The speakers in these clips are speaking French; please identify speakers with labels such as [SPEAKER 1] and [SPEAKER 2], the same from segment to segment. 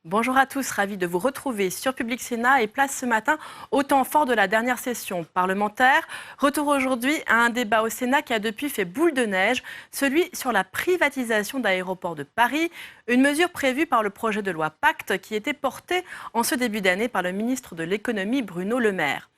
[SPEAKER 1] Bonjour à tous, ravi de vous retrouver sur Public Sénat et place ce matin au temps fort de la dernière session parlementaire. Retour aujourd'hui à un débat au Sénat qui a depuis fait boule de neige, celui sur la privatisation d'Aéroports de Paris, une mesure prévue par le projet de loi Pacte qui était porté en ce début d'année par le ministre de l'économie Bruno Le Maire.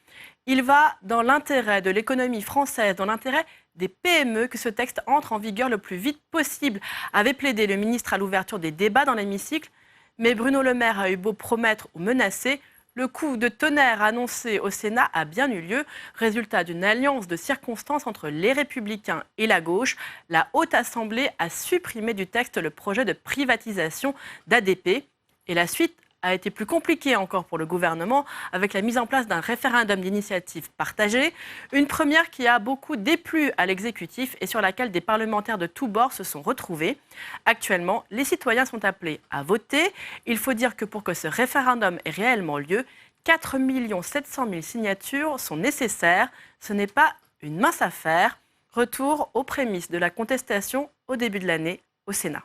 [SPEAKER 1] Il va dans l'intérêt de l'économie française, dans l'intérêt des PME que ce texte entre en vigueur le plus vite possible, avait plaidé le ministre à l'ouverture des débats dans l'hémicycle. Mais Bruno Le Maire a eu beau promettre ou menacer, le coup de tonnerre annoncé au Sénat a bien eu lieu. Résultat d'une alliance de circonstances entre les Républicains et la gauche, la Haute Assemblée a supprimé du texte le projet de privatisation d'ADP. Et la suite a été plus compliquée encore pour le gouvernement avec la mise en place d'un référendum d'initiative partagée, une première qui a beaucoup déplu à l'exécutif et sur laquelle des parlementaires de tous bords se sont retrouvés. Actuellement, les citoyens sont appelés à voter. Il faut dire que pour que ce référendum ait réellement lieu, 4 700 000 signatures sont nécessaires. Ce n'est pas une mince affaire. Retour aux prémices de la contestation au début de l'année au Sénat.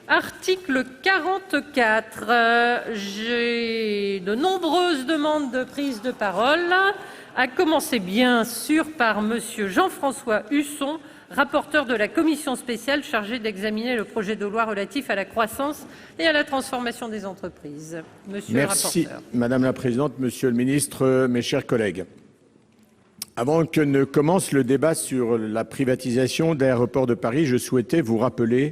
[SPEAKER 2] Article 44. J'ai de nombreuses demandes de prise de parole, à commencer bien sûr par Monsieur Jean-François Husson, rapporteur de la commission spéciale chargée d'examiner le projet de loi relatif à la croissance et à la transformation des entreprises. Monsieur le rapporteur.
[SPEAKER 3] Merci, Madame la Présidente, Monsieur le Ministre, mes chers collègues. Avant que ne commence le débat sur la privatisation d'Aéroports de Paris, je souhaitais vous rappeler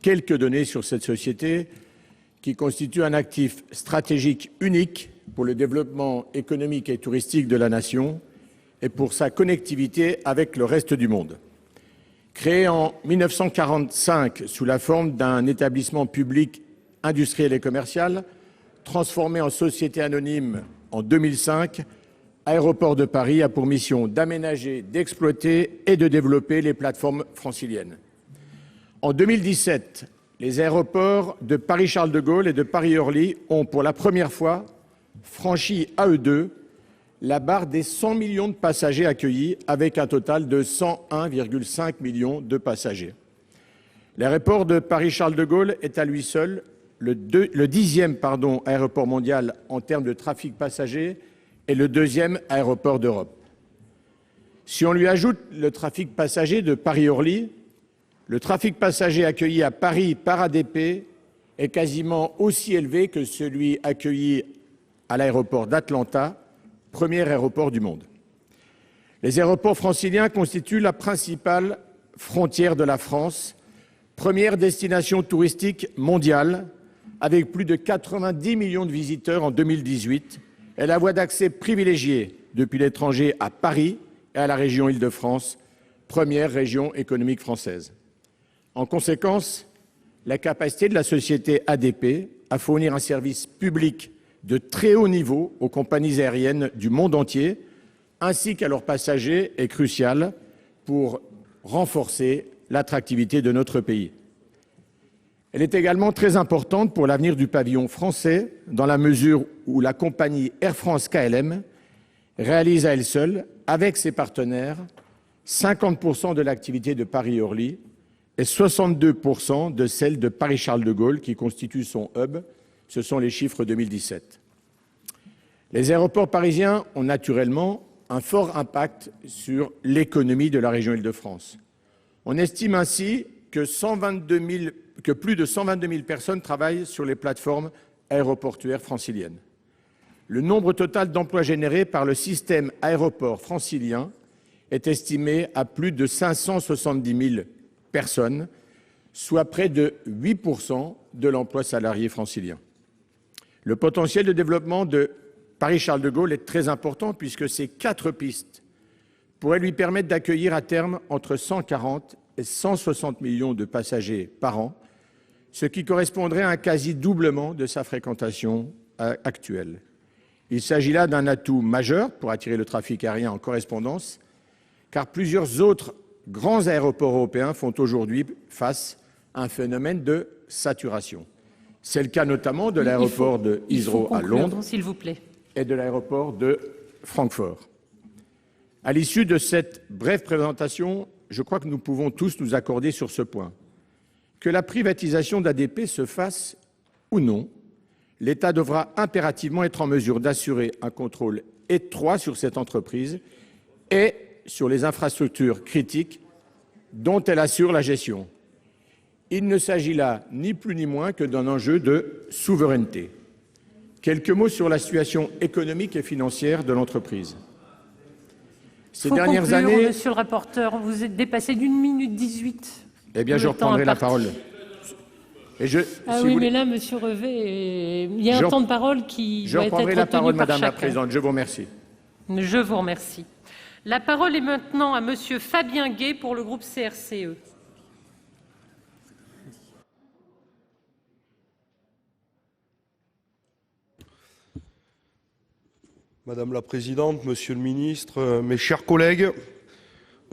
[SPEAKER 3] quelques données sur cette société qui constitue un actif stratégique unique pour le développement économique et touristique de la nation et pour sa connectivité avec le reste du monde. Créée en 1945 sous la forme d'un établissement public industriel et commercial, transformé en société anonyme en 2005, Aéroports de Paris a pour mission d'aménager, d'exploiter et de développer les plateformes franciliennes. En 2017, les aéroports de Paris-Charles de Gaulle et de Paris-Orly ont pour la première fois franchi à eux deux la barre des 100 millions de passagers accueillis avec un total de 101,5 millions de passagers. L'aéroport de Paris-Charles de Gaulle est à lui seul le 10e aéroport mondial en termes de trafic passager et le 2e aéroport d'Europe. Si on lui ajoute le trafic passager de Paris-Orly, le trafic passager accueilli à Paris par ADP est quasiment aussi élevé que celui accueilli à l'aéroport d'Atlanta, premier aéroport du monde. Les aéroports franciliens constituent la principale frontière de la France, première destination touristique mondiale, avec plus de 90 millions de visiteurs en 2018, et la voie d'accès privilégiée depuis l'étranger à Paris et à la région Île-de-France, première région économique française. En conséquence, la capacité de la société ADP à fournir un service public de très haut niveau aux compagnies aériennes du monde entier, ainsi qu'à leurs passagers, est cruciale pour renforcer l'attractivité de notre pays. Elle est également très importante pour l'avenir du pavillon français, dans la mesure où la compagnie Air France-KLM réalise à elle seule, avec ses partenaires, 50% de l'activité de Paris-Orly, et 62% de celle de Paris-Charles de Gaulle, qui constitue son hub. Ce sont les chiffres 2017. Les aéroports parisiens ont naturellement un fort impact sur l'économie de la région Île-de-France. On estime ainsi que plus de 122 000 personnes travaillent sur les plateformes aéroportuaires franciliennes. Le nombre total d'emplois générés par le système aéroport francilien est estimé à plus de 570 000 personnes, soit près de 8% de l'emploi salarié francilien. Le potentiel de développement de Paris-Charles de Gaulle est très important puisque ces 4 pistes pourraient lui permettre d'accueillir à terme entre 140 et 160 millions de passagers par an, ce qui correspondrait à un quasi-doublement de sa fréquentation actuelle. Il s'agit là d'un atout majeur pour attirer le trafic aérien en correspondance, car plusieurs autres grands aéroports européens font aujourd'hui face à un phénomène de saturation. C'est le cas notamment de l'aéroport de Heathrow à Londres
[SPEAKER 2] s'il vous plaît.
[SPEAKER 3] Et de l'aéroport de Francfort. À l'issue de cette brève présentation, je crois que nous pouvons tous nous accorder sur ce point. Que la privatisation d'ADP se fasse ou non, l'État devra impérativement être en mesure d'assurer un contrôle étroit sur cette entreprise et sur les infrastructures critiques dont elle assure la gestion. Il ne s'agit là ni plus ni moins que d'un enjeu de souveraineté. Quelques mots sur la situation économique et financière de l'entreprise. Ces dernières
[SPEAKER 2] conclure,
[SPEAKER 3] années,
[SPEAKER 2] monsieur le rapporteur, vous êtes dépassé d'1 minute 18.
[SPEAKER 3] eh bien, je reprendrai la parole. Et
[SPEAKER 2] oui, mais là, monsieur Revet, il y a un temps de parole qui doit être retenu par chacun.
[SPEAKER 3] Je reprendrai la parole, Madame la Présidente. Je vous remercie.
[SPEAKER 2] Je vous remercie. La parole est maintenant à monsieur Fabien Gay pour le groupe CRCE.
[SPEAKER 4] Madame la Présidente, Monsieur le Ministre, mes chers collègues,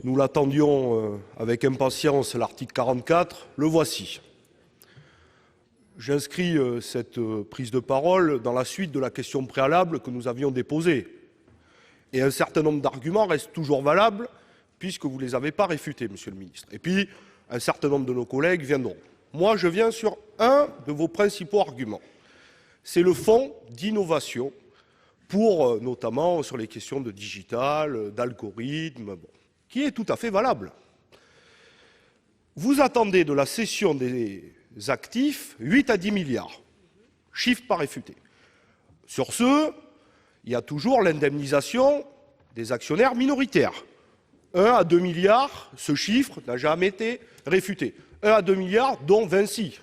[SPEAKER 4] nous l'attendions avec impatience, l'article 44, le voici. J'inscris cette prise de parole dans la suite de la question préalable que nous avions déposée. Et un certain nombre d'arguments restent toujours valables puisque vous ne les avez pas réfutés, Monsieur le Ministre. Et puis, un certain nombre de nos collègues viendront. Moi, je viens sur un de vos principaux arguments. C'est le fonds d'innovation pour notamment sur les questions de digital, d'algorithme, qui est tout à fait valable. Vous attendez de la cession des actifs 8 à 10 milliards, chiffre pas réfuté. Sur ce, il y a toujours l'indemnisation des actionnaires minoritaires. 1 à 2 milliards, ce chiffre n'a jamais été réfuté. 1 à 2 milliards, dont Vinci,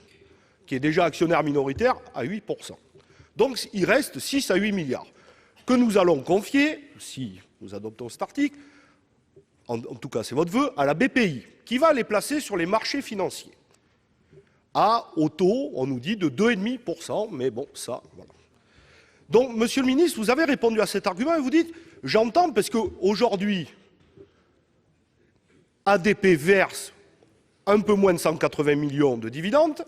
[SPEAKER 4] qui est déjà actionnaire minoritaire à 8%. Donc il reste 6 à 8 milliards. Que nous allons confier, si nous adoptons cet article, en tout cas c'est votre vœu, à la BPI, qui va les placer sur les marchés financiers. Au taux, on nous dit, de 2,5%, mais bon, ça, voilà. Donc, Monsieur le Ministre, vous avez répondu à cet argument et vous dites, j'entends, parce qu'aujourd'hui, ADP verse un peu moins de 180 millions de dividendes,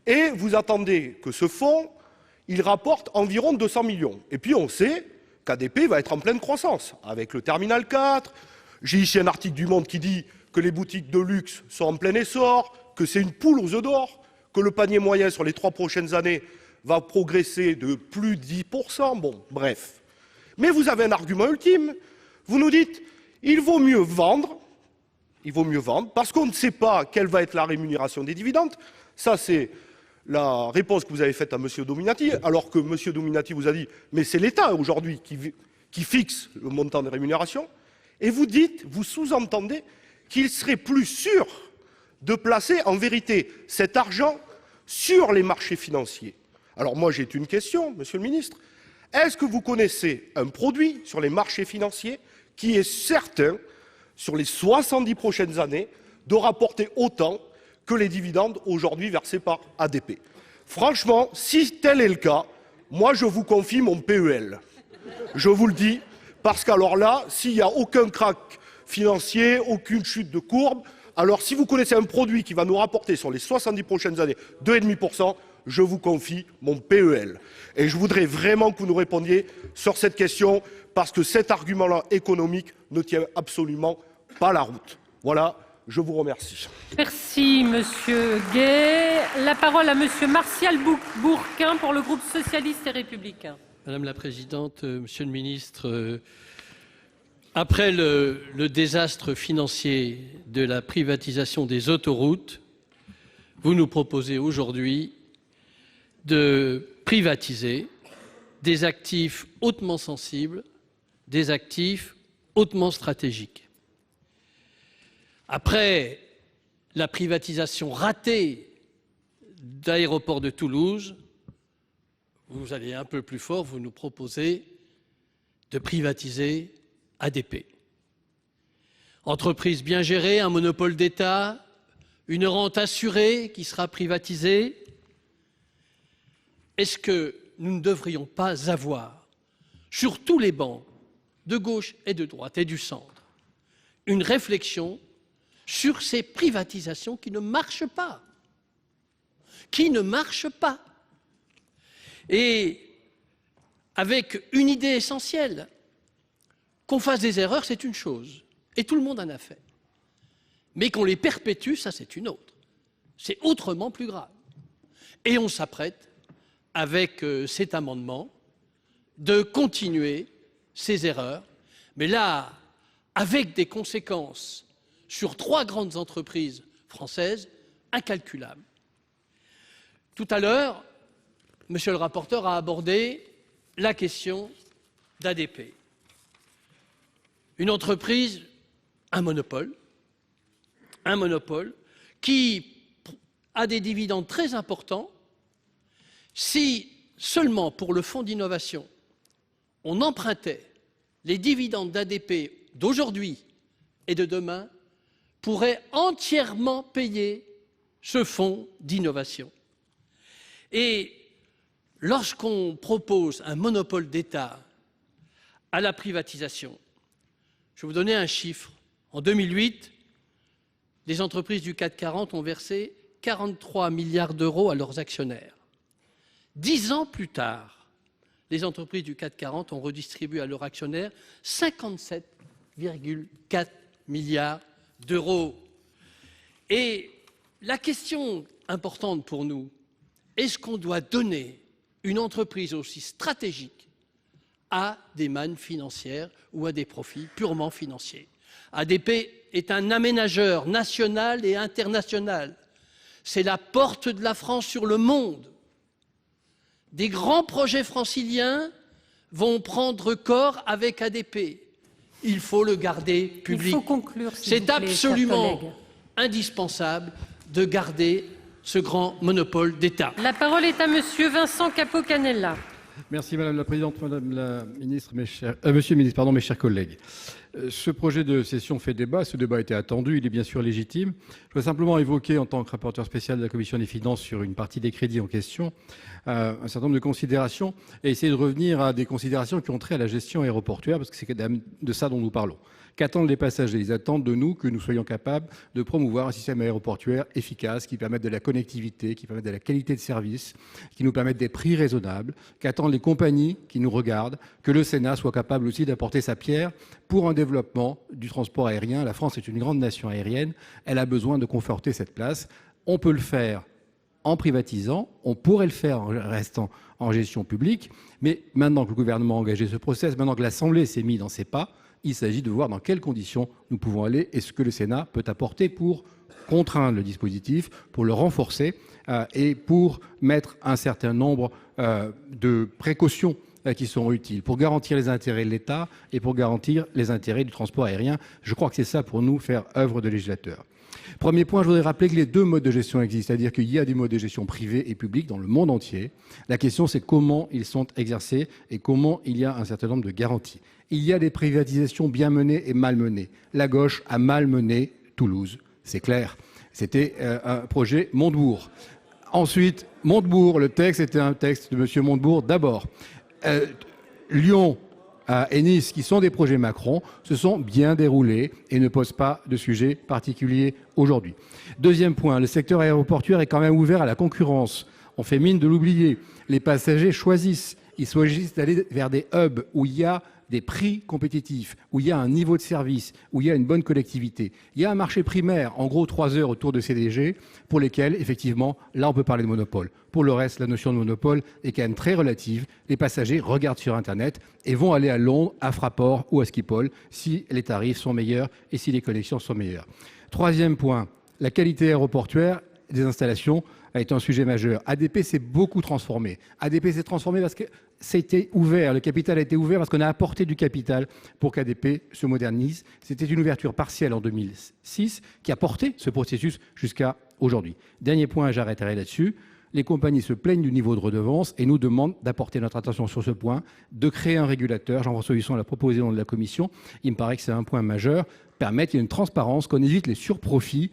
[SPEAKER 4] et vous attendez que ce fonds, il rapporte environ 200 millions. Et puis on sait qu'ADP va être en pleine croissance, avec le Terminal 4. J'ai ici un article du Monde qui dit que les boutiques de luxe sont en plein essor, que c'est une poule aux œufs d'or, que le panier moyen sur les 3 prochaines années va progresser de plus de 10%. Bon, bref. Mais vous avez un argument ultime. Vous nous dites, il vaut mieux vendre, parce qu'on ne sait pas quelle va être la rémunération des dividendes. Ça, c'est la réponse que vous avez faite à M. Dominati, alors que M. Dominati vous a dit « mais c'est l'État aujourd'hui qui fixe le montant des rémunérations ». Et vous dites, vous sous-entendez qu'il serait plus sûr de placer en vérité cet argent sur les marchés financiers. Alors moi j'ai une question, Monsieur le Ministre. Est-ce que vous connaissez un produit sur les marchés financiers qui est certain, sur les 70 prochaines années, de rapporter autant que les dividendes aujourd'hui versés par ADP? Franchement, si tel est le cas, moi je vous confie mon PEL. Je vous le dis, parce qu'alors là, s'il n'y a aucun krach financier, aucune chute de courbe, alors si vous connaissez un produit qui va nous rapporter sur les 70 prochaines années 2,5%, je vous confie mon PEL. Et je voudrais vraiment que vous nous répondiez sur cette question, parce que cet argument-là économique ne tient absolument pas la route. Voilà. Je vous remercie.
[SPEAKER 2] Merci, Monsieur Gay. La parole à Monsieur Martial Bourquin pour le groupe socialiste et républicain.
[SPEAKER 5] Madame la Présidente, Monsieur le Ministre, après le désastre financier de la privatisation des autoroutes, vous nous proposez aujourd'hui de privatiser des actifs hautement sensibles, des actifs hautement stratégiques. Après la privatisation ratée d'Aéroports de Toulouse, vous allez un peu plus fort, vous nous proposez de privatiser ADP. Entreprise bien gérée, un monopole d'État, une rente assurée qui sera privatisée. Est-ce que nous ne devrions pas avoir, sur tous les bancs, de gauche et de droite et du centre, une réflexion sur ces privatisations qui ne marchent pas. Et avec une idée essentielle, qu'on fasse des erreurs, c'est une chose, et tout le monde en a fait. Mais qu'on les perpétue, ça c'est une autre. C'est autrement plus grave. Et on s'apprête avec cet amendement, de continuer ces erreurs, mais là, avec des conséquences sur 3 grandes entreprises françaises incalculables. Tout à l'heure, monsieur le rapporteur a abordé la question d'ADP. Une entreprise, un monopole qui a des dividendes très importants. Si seulement pour le fonds d'innovation, on empruntait les dividendes d'ADP d'aujourd'hui et de demain, pourrait entièrement payer ce fonds d'innovation. Et lorsqu'on propose un monopole d'État à la privatisation, je vais vous donner un chiffre. En 2008, les entreprises du CAC 40 ont versé 43 milliards d'euros à leurs actionnaires. 10 ans plus tard, les entreprises du CAC 40 ont redistribué à leurs actionnaires 57,4 milliards d'euros. Et la question importante pour nous, est-ce qu'on doit donner une entreprise aussi stratégique à des mannes financières ou à des profits purement financiers? ADP est un aménageur national et international. C'est la porte de la France sur le monde. Des grands projets franciliens vont prendre corps avec ADP. Il faut le garder public.
[SPEAKER 2] Il faut conclure, s'il vous
[SPEAKER 5] C'est
[SPEAKER 2] plaît,
[SPEAKER 5] absolument indispensable de garder ce grand monopole d'État.
[SPEAKER 2] La parole est à monsieur Vincent Capo-Canellas.
[SPEAKER 6] Merci Madame la Présidente, Madame la Ministre, Monsieur le Ministre, pardon, mes chers collègues. Ce projet de session fait débat, ce débat était attendu, il est bien sûr légitime. Je veux simplement évoquer, en tant que rapporteur spécial de la Commission des Finances sur une partie des crédits en question, un certain nombre de considérations et essayer de revenir à des considérations qui ont trait à la gestion aéroportuaire, parce que c'est de ça dont nous parlons. Qu'attendent les passagers? Ils attendent de nous que nous soyons capables de promouvoir un système aéroportuaire efficace qui permette de la connectivité, qui permette de la qualité de service, qui nous permette des prix raisonnables. Qu'attendent les compagnies qui nous regardent? Que le Sénat soit capable aussi d'apporter sa pierre pour un développement du transport aérien. La France est une grande nation aérienne. Elle a besoin de conforter cette place. On peut le faire en privatisant, on pourrait le faire en restant en gestion publique, mais maintenant que le gouvernement a engagé ce process, maintenant que l'Assemblée s'est mise dans ses pas, il s'agit de voir dans quelles conditions nous pouvons aller et ce que le Sénat peut apporter pour contraindre le dispositif, pour le renforcer et pour mettre un certain nombre de précautions qui sont utiles pour garantir les intérêts de l'État et pour garantir les intérêts du transport aérien. Je crois que c'est ça pour nous faire œuvre de législateur. Premier point, je voudrais rappeler que les deux modes de gestion existent, c'est-à-dire qu'il y a des modes de gestion privés et publics dans le monde entier. La question, c'est comment ils sont exercés et comment il y a un certain nombre de garanties. Il y a des privatisations bien menées et mal menées. La gauche a mal mené Toulouse, c'est clair. C'était un projet Montebourg. Ensuite, Montebourg, le texte était un texte de M. Montebourg d'abord. Lyon et Nice, qui sont des projets Macron, se sont bien déroulés et ne posent pas de sujet particulier aujourd'hui. Deuxième point, le secteur aéroportuaire est quand même ouvert à la concurrence. On fait mine de l'oublier. Les passagers choisissent. Ils choisissent d'aller vers des hubs où il y a des prix compétitifs, où il y a un niveau de service, où il y a une bonne collectivité. Il y a un marché primaire, en gros 3 heures autour de CDG, pour lesquels, effectivement, là on peut parler de monopole. Pour le reste, la notion de monopole est quand même très relative. Les passagers regardent sur Internet et vont aller à Londres, à Fraport ou à Schiphol si les tarifs sont meilleurs et si les connexions sont meilleures. Troisième point, la qualité aéroportuaire des installations a été un sujet majeur. ADP s'est beaucoup transformé. ADP s'est transformé parce que c'était ouvert, le capital a été ouvert parce qu'on a apporté du capital pour qu'ADP se modernise. C'était une ouverture partielle en 2006 qui a porté ce processus jusqu'à aujourd'hui. Dernier point, j'arrêterai là-dessus. Les compagnies se plaignent du niveau de redevance et nous demandent d'apporter notre attention sur ce point, de créer un régulateur. Jean-François Husson l'a proposé au nom de la Commission. Il me paraît que c'est un point majeur. Permettre qu'il y ait une transparence, qu'on évite les surprofits.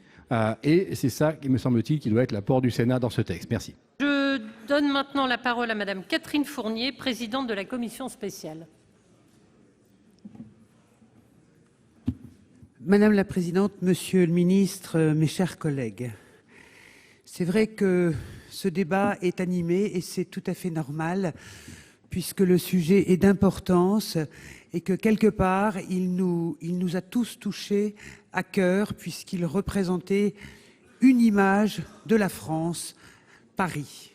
[SPEAKER 6] Et c'est ça, qui me semble-t-il, qui doit être l'apport du Sénat dans ce texte. Merci.
[SPEAKER 2] Je donne maintenant la parole à Madame Catherine Fournier, présidente de la Commission spéciale.
[SPEAKER 7] Madame la Présidente, Monsieur le Ministre, mes chers collègues, c'est vrai que ce débat est animé et c'est tout à fait normal puisque le sujet est d'importance et que quelque part, il nous a tous touchés à cœur puisqu'il représentait une image de la France, Paris.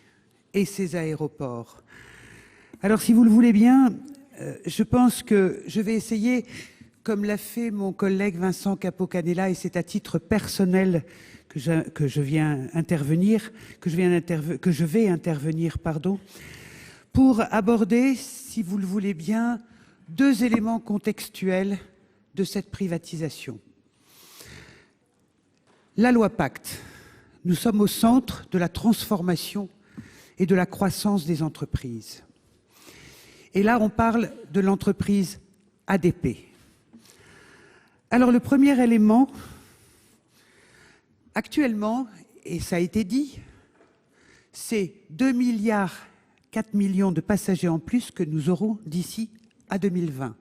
[SPEAKER 7] et ses aéroports. Alors, si vous le voulez bien, je pense que je vais essayer, comme l'a fait mon collègue Vincent Capo-Canellas, et c'est à titre personnel que je vais intervenir, pour aborder, si vous le voulez bien, deux éléments contextuels de cette privatisation. La loi Pacte. Nous sommes au centre de la transformation et de la croissance des entreprises. Et là, on parle de l'entreprise ADP. Alors, le premier élément, actuellement, et ça a été dit, c'est 2,4 milliards de passagers en plus que nous aurons d'ici à 2020.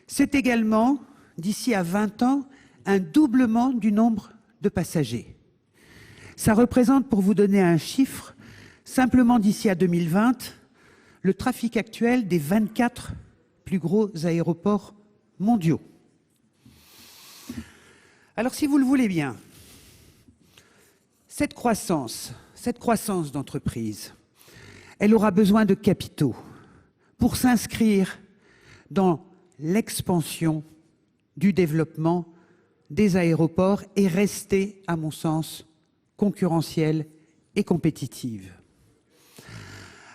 [SPEAKER 7] C'est également, d'ici à 20 ans, un doublement du nombre de passagers. Ça représente, pour vous donner un chiffre, simplement d'ici à 2020, le trafic actuel des 24 plus gros aéroports mondiaux. Alors, si vous le voulez bien, cette croissance d'entreprise, elle aura besoin de capitaux pour s'inscrire dans l'expansion du développement des aéroports et rester, à mon sens, concurrentielle et compétitive.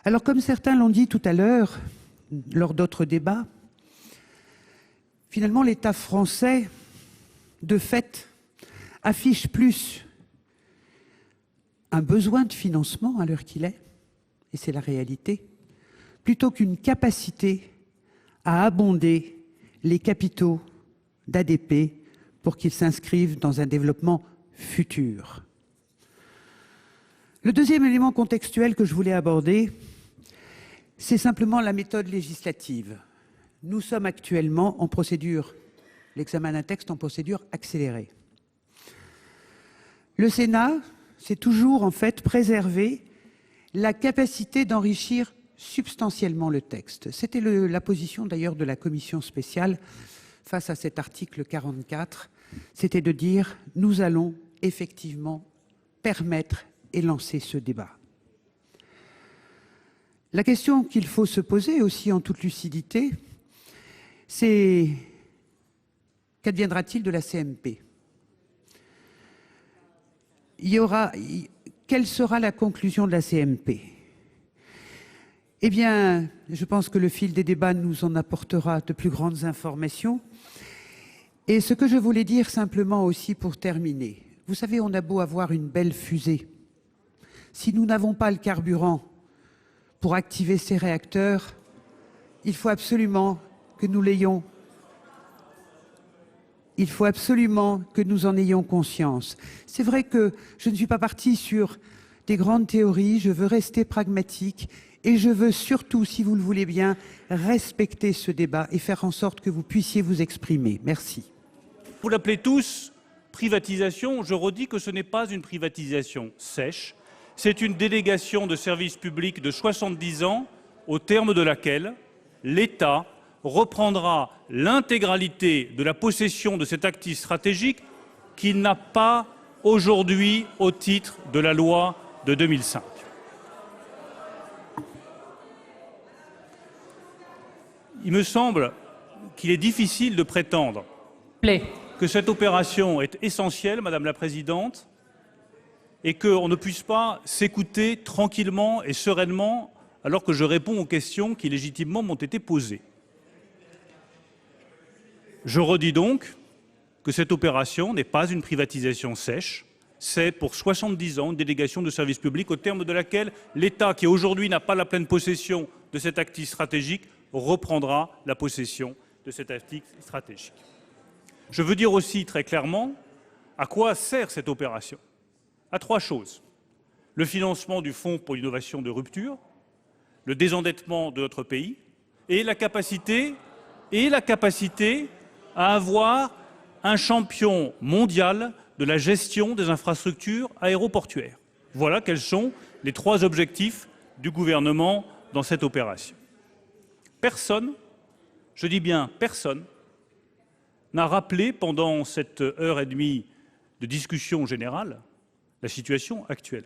[SPEAKER 7] Alors, comme certains l'ont dit tout à l'heure, lors d'autres débats, finalement, l'État français, de fait, affiche plus un besoin de financement à l'heure qu'il est, et c'est la réalité, plutôt qu'une capacité à abonder les capitaux d'ADP pour qu'ils s'inscrivent dans un développement futur. Le deuxième élément contextuel que je voulais aborder, c'est simplement la méthode législative. Nous sommes actuellement en procédure, l'examen d'un texte en procédure accélérée. Le Sénat s'est toujours en fait préservé la capacité d'enrichir substantiellement le texte. C'était la position d'ailleurs de la commission spéciale face à cet article 44, c'était de dire nous allons effectivement permettre et lancer ce débat. La question qu'il faut se poser aussi en toute lucidité, c'est qu'adviendra-t-il de la CMP ? Quelle sera la conclusion de la CMP ? Eh bien, je pense que le fil des débats nous en apportera de plus grandes informations. Et ce que je voulais dire simplement aussi pour terminer, vous savez, on a beau avoir une belle fusée, si nous n'avons pas le carburant pour activer ces réacteurs, il faut absolument que nous l'ayons. Il faut absolument que nous en ayons conscience. C'est vrai que je ne suis pas partie sur des grandes théories, je veux rester pragmatique et je veux surtout, si vous le voulez bien, respecter ce débat et faire en sorte que vous puissiez vous exprimer. Merci.
[SPEAKER 8] Vous l'appelez tous privatisation, je redis que ce n'est pas une privatisation sèche, c'est une délégation de service public de 70 ans au terme de laquelle l'État reprendra l'intégralité de la possession de cet actif stratégique qu'il n'a pas aujourd'hui au titre de la loi de 2005. Il me semble qu'il est difficile de prétendre que cette opération est essentielle, Madame la Présidente, et qu'on ne puisse pas s'écouter tranquillement et sereinement alors que je réponds aux questions qui légitimement m'ont été posées. Je redis donc que cette opération n'est pas une privatisation sèche, c'est pour 70 ans une délégation de service public au terme de laquelle l'État, qui aujourd'hui n'a pas la pleine possession de cet actif stratégique, reprendra la possession de cet actif stratégique. Je veux dire aussi très clairement à quoi sert cette opération. À trois choses. Le financement du Fonds pour l'innovation de rupture, le désendettement de notre pays et la capacité à avoir un champion mondial de la gestion des infrastructures aéroportuaires. Voilà quels sont les trois objectifs du gouvernement dans cette opération. Personne, je dis bien personne, n'a rappelé pendant cette heure et demie de discussion générale la situation actuelle.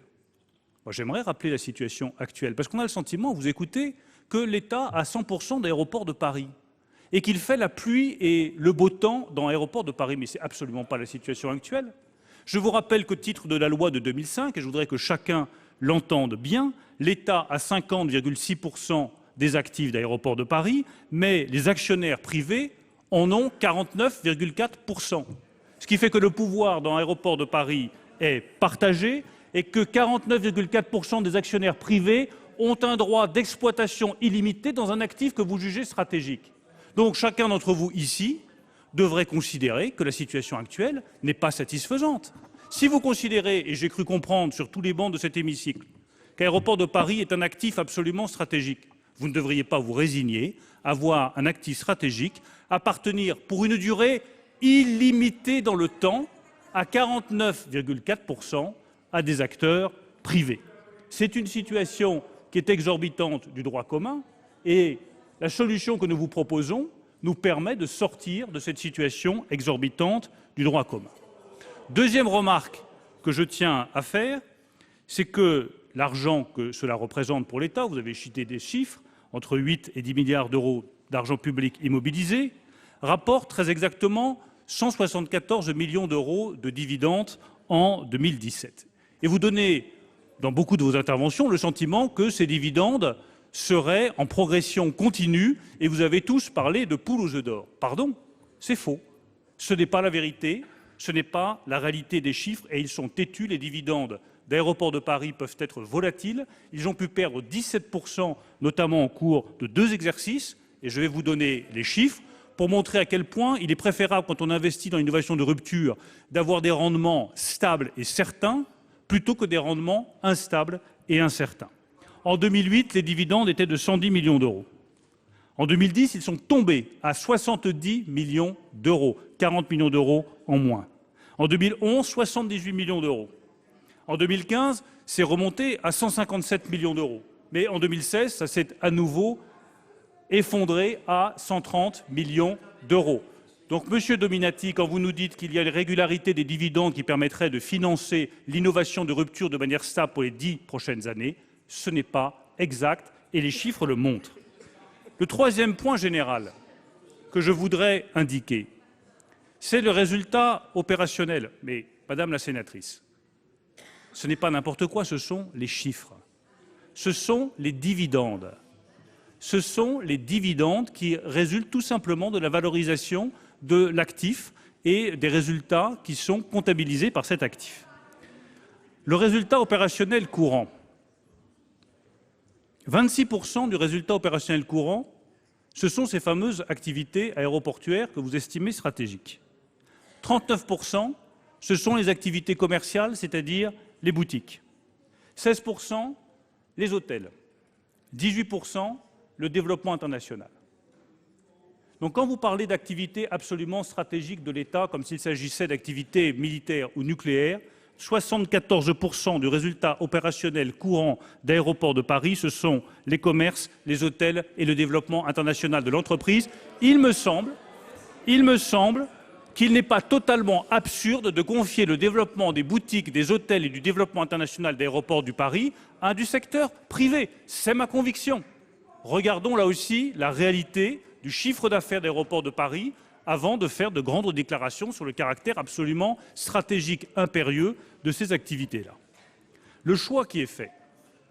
[SPEAKER 8] Moi, j'aimerais rappeler la situation actuelle, parce qu'on a le sentiment, vous écoutez, que l'État a 100% d'aéroports de Paris et qu'il fait la pluie et le beau temps dans l'aéroport de Paris. Mais ce n'est absolument pas la situation actuelle. Je vous rappelle qu'au titre de la loi de 2005, et je voudrais que chacun l'entende bien, l'État a 50,6% des actifs d'Aéroports de Paris, mais les actionnaires privés en ont 49,4%. Ce qui fait que le pouvoir dans Aéroports de Paris est partagé et que 49,4% des actionnaires privés ont un droit d'exploitation illimité dans un actif que vous jugez stratégique. Donc chacun d'entre vous ici devrait considérer que la situation actuelle n'est pas satisfaisante. Si vous considérez, et j'ai cru comprendre sur tous les bancs de cet hémicycle, qu'Aéroports de Paris est un actif absolument stratégique, vous ne devriez pas vous résigner à voir un actif stratégique appartenir pour une durée illimitée dans le temps à 49,4% à des acteurs privés. C'est une situation qui est exorbitante du droit commun et la solution que nous vous proposons nous permet de sortir de cette situation exorbitante du droit commun. Deuxième remarque que je tiens à faire, c'est que l'argent que cela représente pour l'État, vous avez cité des chiffres, entre 8 et 10 milliards d'euros d'argent public immobilisé, rapporte très exactement 174 millions d'euros de dividendes en 2017. Et vous donnez, dans beaucoup de vos interventions, le sentiment que ces dividendes seraient en progression continue, et vous avez tous parlé de poules aux œufs d'or. Pardon, c'est faux. Ce n'est pas la vérité, ce n'est pas la réalité des chiffres, et ils sont têtus. Les dividendes d'Aéroports de Paris peuvent être volatiles. Ils ont pu perdre 17%, notamment en cours de 2 exercices, et je vais vous donner les chiffres pour montrer à quel point il est préférable, quand on investit dans l'innovation de rupture, d'avoir des rendements stables et certains, plutôt que des rendements instables et incertains. En 2008, les dividendes étaient de 110 millions d'euros. En 2010, ils sont tombés à 70 millions d'euros, 40 millions d'euros en moins. En 2011, 78 millions d'euros. En 2015, c'est remonté à 157 millions d'euros. Mais en 2016, ça s'est à nouveau effondré à 130 millions d'euros. Donc, Monsieur Dominati, quand vous nous dites qu'il y a une régularité des dividendes qui permettrait de financer l'innovation de rupture de manière stable pour les 10 prochaines années, ce n'est pas exact et les chiffres le montrent. Le troisième point général que je voudrais indiquer, c'est le résultat opérationnel. Mais, Madame la sénatrice, ce n'est pas n'importe quoi, ce sont les chiffres. Ce sont les dividendes. Ce sont les dividendes qui résultent tout simplement de la valorisation de l'actif et des résultats qui sont comptabilisés par cet actif. Le résultat opérationnel courant, 26% du résultat opérationnel courant, ce sont ces fameuses activités aéroportuaires que vous estimez stratégiques. 39%, ce sont les activités commerciales, c'est-à-dire les boutiques. 16%, les hôtels. 18%, le développement international. Donc quand vous parlez d'activités absolument stratégiques de l'État, comme s'il s'agissait d'activités militaires ou nucléaires, 74% du résultat opérationnel courant d'Aéroports de Paris, ce sont les commerces, les hôtels et le développement international de l'entreprise. Il me semble qu'il n'est pas totalement absurde de confier le développement des boutiques, des hôtels et du développement international d'Aéroports du Paris à du secteur privé. C'est ma conviction. Regardons là aussi la réalité du chiffre d'affaires d'Aéroports de Paris avant de faire de grandes déclarations sur le caractère absolument stratégique impérieux de ces activités-là. Le choix qui est fait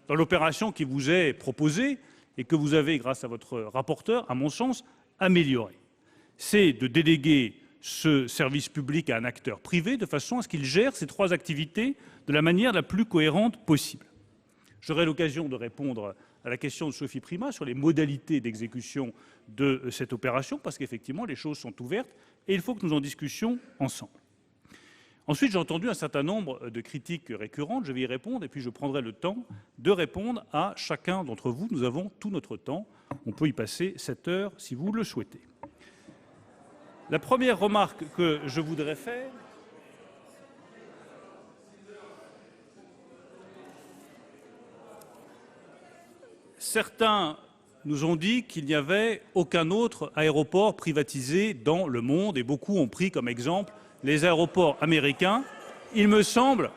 [SPEAKER 8] dans l'opération qui vous est proposée et que vous avez, grâce à votre rapporteur, à mon sens, amélioré, c'est de déléguer ce service public à un acteur privé de façon à ce qu'il gère ces 3 activités de la manière la plus cohérente possible. J'aurai l'occasion de répondre à la question de Sophie Primas sur les modalités d'exécution de cette opération, parce qu'effectivement, les choses sont ouvertes et il faut que nous en discutions ensemble. Ensuite, j'ai entendu un certain nombre de critiques récurrentes, je vais y répondre et puis je prendrai le temps de répondre à chacun d'entre vous. Nous avons tout notre temps, on peut y passer 7 heures si vous le souhaitez. La première remarque que je voudrais faire, certains nous ont dit qu'il n'y avait aucun autre aéroport privatisé dans le monde et beaucoup ont pris comme exemple les aéroports américains. Il me semble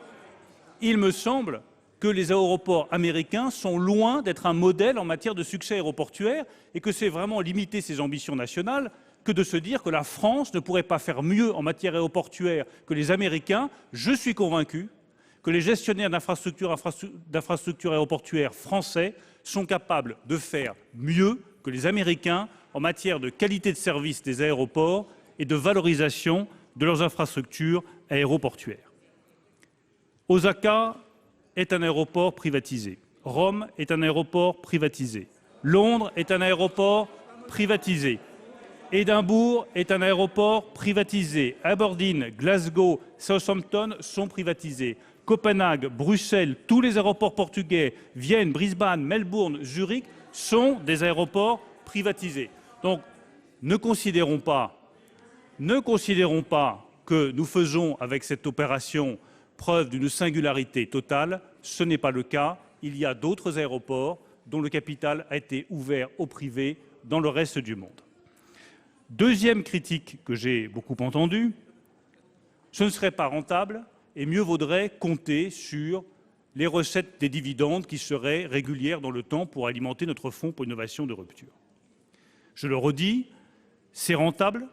[SPEAKER 8] que les aéroports américains sont loin d'être un modèle en matière de succès aéroportuaire et que c'est vraiment limiter ses ambitions nationales que de se dire que la France ne pourrait pas faire mieux en matière aéroportuaire que les Américains. Je suis convaincu que les gestionnaires d'infrastructures aéroportuaires français sont capables de faire mieux que les Américains en matière de qualité de service des aéroports et de valorisation de leurs infrastructures aéroportuaires. Osaka est un aéroport privatisé. Rome est un aéroport privatisé. Londres est un aéroport privatisé. Édimbourg est un aéroport privatisé. Aberdeen, Glasgow, Southampton sont privatisés. Copenhague, Bruxelles, tous les aéroports portugais, Vienne, Brisbane, Melbourne, Zurich sont des aéroports privatisés. Donc, ne considérons pas que nous faisons avec cette opération preuve d'une singularité totale. Ce n'est pas le cas. Il y a d'autres aéroports dont le capital a été ouvert au privé dans le reste du monde. Deuxième critique que j'ai beaucoup entendue, ce ne serait pas rentable et mieux vaudrait compter sur les recettes des dividendes qui seraient régulières dans le temps pour alimenter notre fonds pour l'innovation de rupture. Je le redis, c'est rentable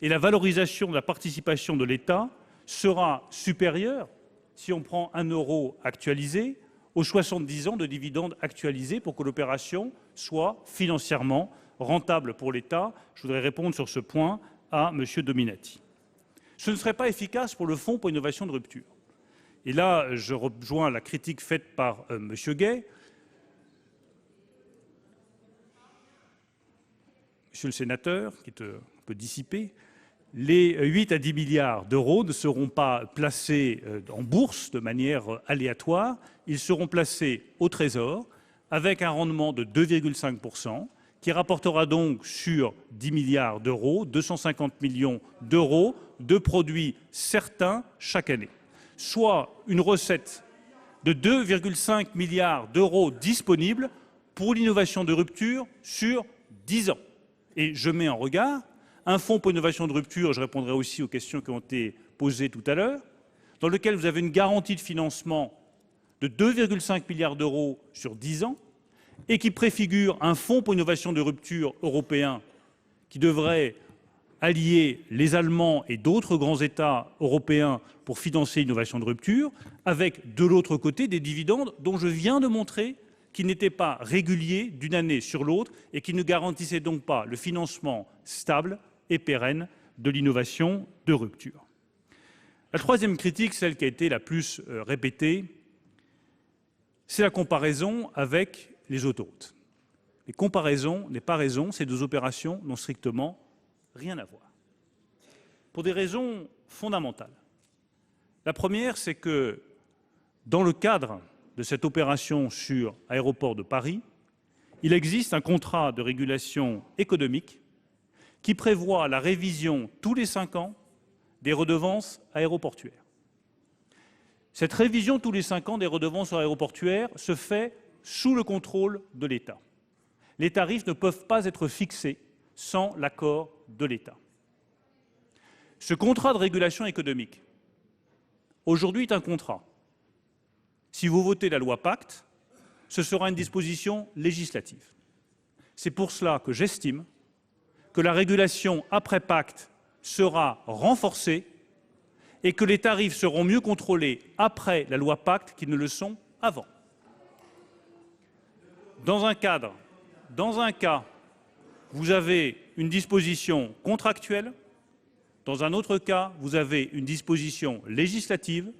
[SPEAKER 8] et la valorisation de la participation de l'État sera supérieure, si on prend 1 euro actualisé, aux 70 ans de dividendes actualisés pour que l'opération soit financièrement rentable pour l'État. Je voudrais répondre sur ce point à M. Dominati. Ce ne serait pas efficace pour le Fonds pour l'innovation de rupture. Et là, je rejoins la critique faite par M. Gay. Monsieur le sénateur, qui est un peu dissipé, les 8 à 10 milliards d'euros ne seront pas placés en bourse de manière aléatoire. Ils seront placés au Trésor avec un rendement de 2,5 %, qui rapportera donc sur 10 milliards d'euros, 250 millions d'euros de produits certains chaque année, soit une recette de 2,5 milliards d'euros disponibles pour l'innovation de rupture sur 10 ans. Et je mets en regard un fonds pour l'innovation de rupture, je répondrai aussi aux questions qui ont été posées tout à l'heure, dans lequel vous avez une garantie de financement de 2,5 milliards d'euros sur 10 ans, et qui préfigure un fonds pour l'innovation de rupture européen qui devrait allier les Allemands et d'autres grands États européens pour financer l'innovation de rupture, avec de l'autre côté des dividendes dont je viens de montrer qu'ils n'étaient pas réguliers d'une année sur l'autre et qui ne garantissaient donc pas le financement stable et pérenne de l'innovation de rupture. La troisième critique, celle qui a été la plus répétée, c'est la comparaison avec les autoroutes. Les comparaisons, les paraisons, ces deux opérations n'ont strictement rien à voir. Pour des raisons fondamentales. La première, c'est que dans le cadre de cette opération sur Aéroport de Paris, il existe un contrat de régulation économique qui prévoit la révision tous les 5 ans des redevances aéroportuaires. Cette révision tous les 5 ans des redevances aéroportuaires se fait sous le contrôle de l'État. Les tarifs ne peuvent pas être fixés sans l'accord de l'État. Ce contrat de régulation économique, aujourd'hui, est un contrat. Si vous votez la loi Pacte, ce sera une disposition législative. C'est pour cela que j'estime que la régulation après Pacte sera renforcée et que les tarifs seront mieux contrôlés après la loi Pacte qu'ils ne le sont avant. Dans un cas, vous avez une disposition contractuelle. Dans un autre cas, vous avez une disposition législative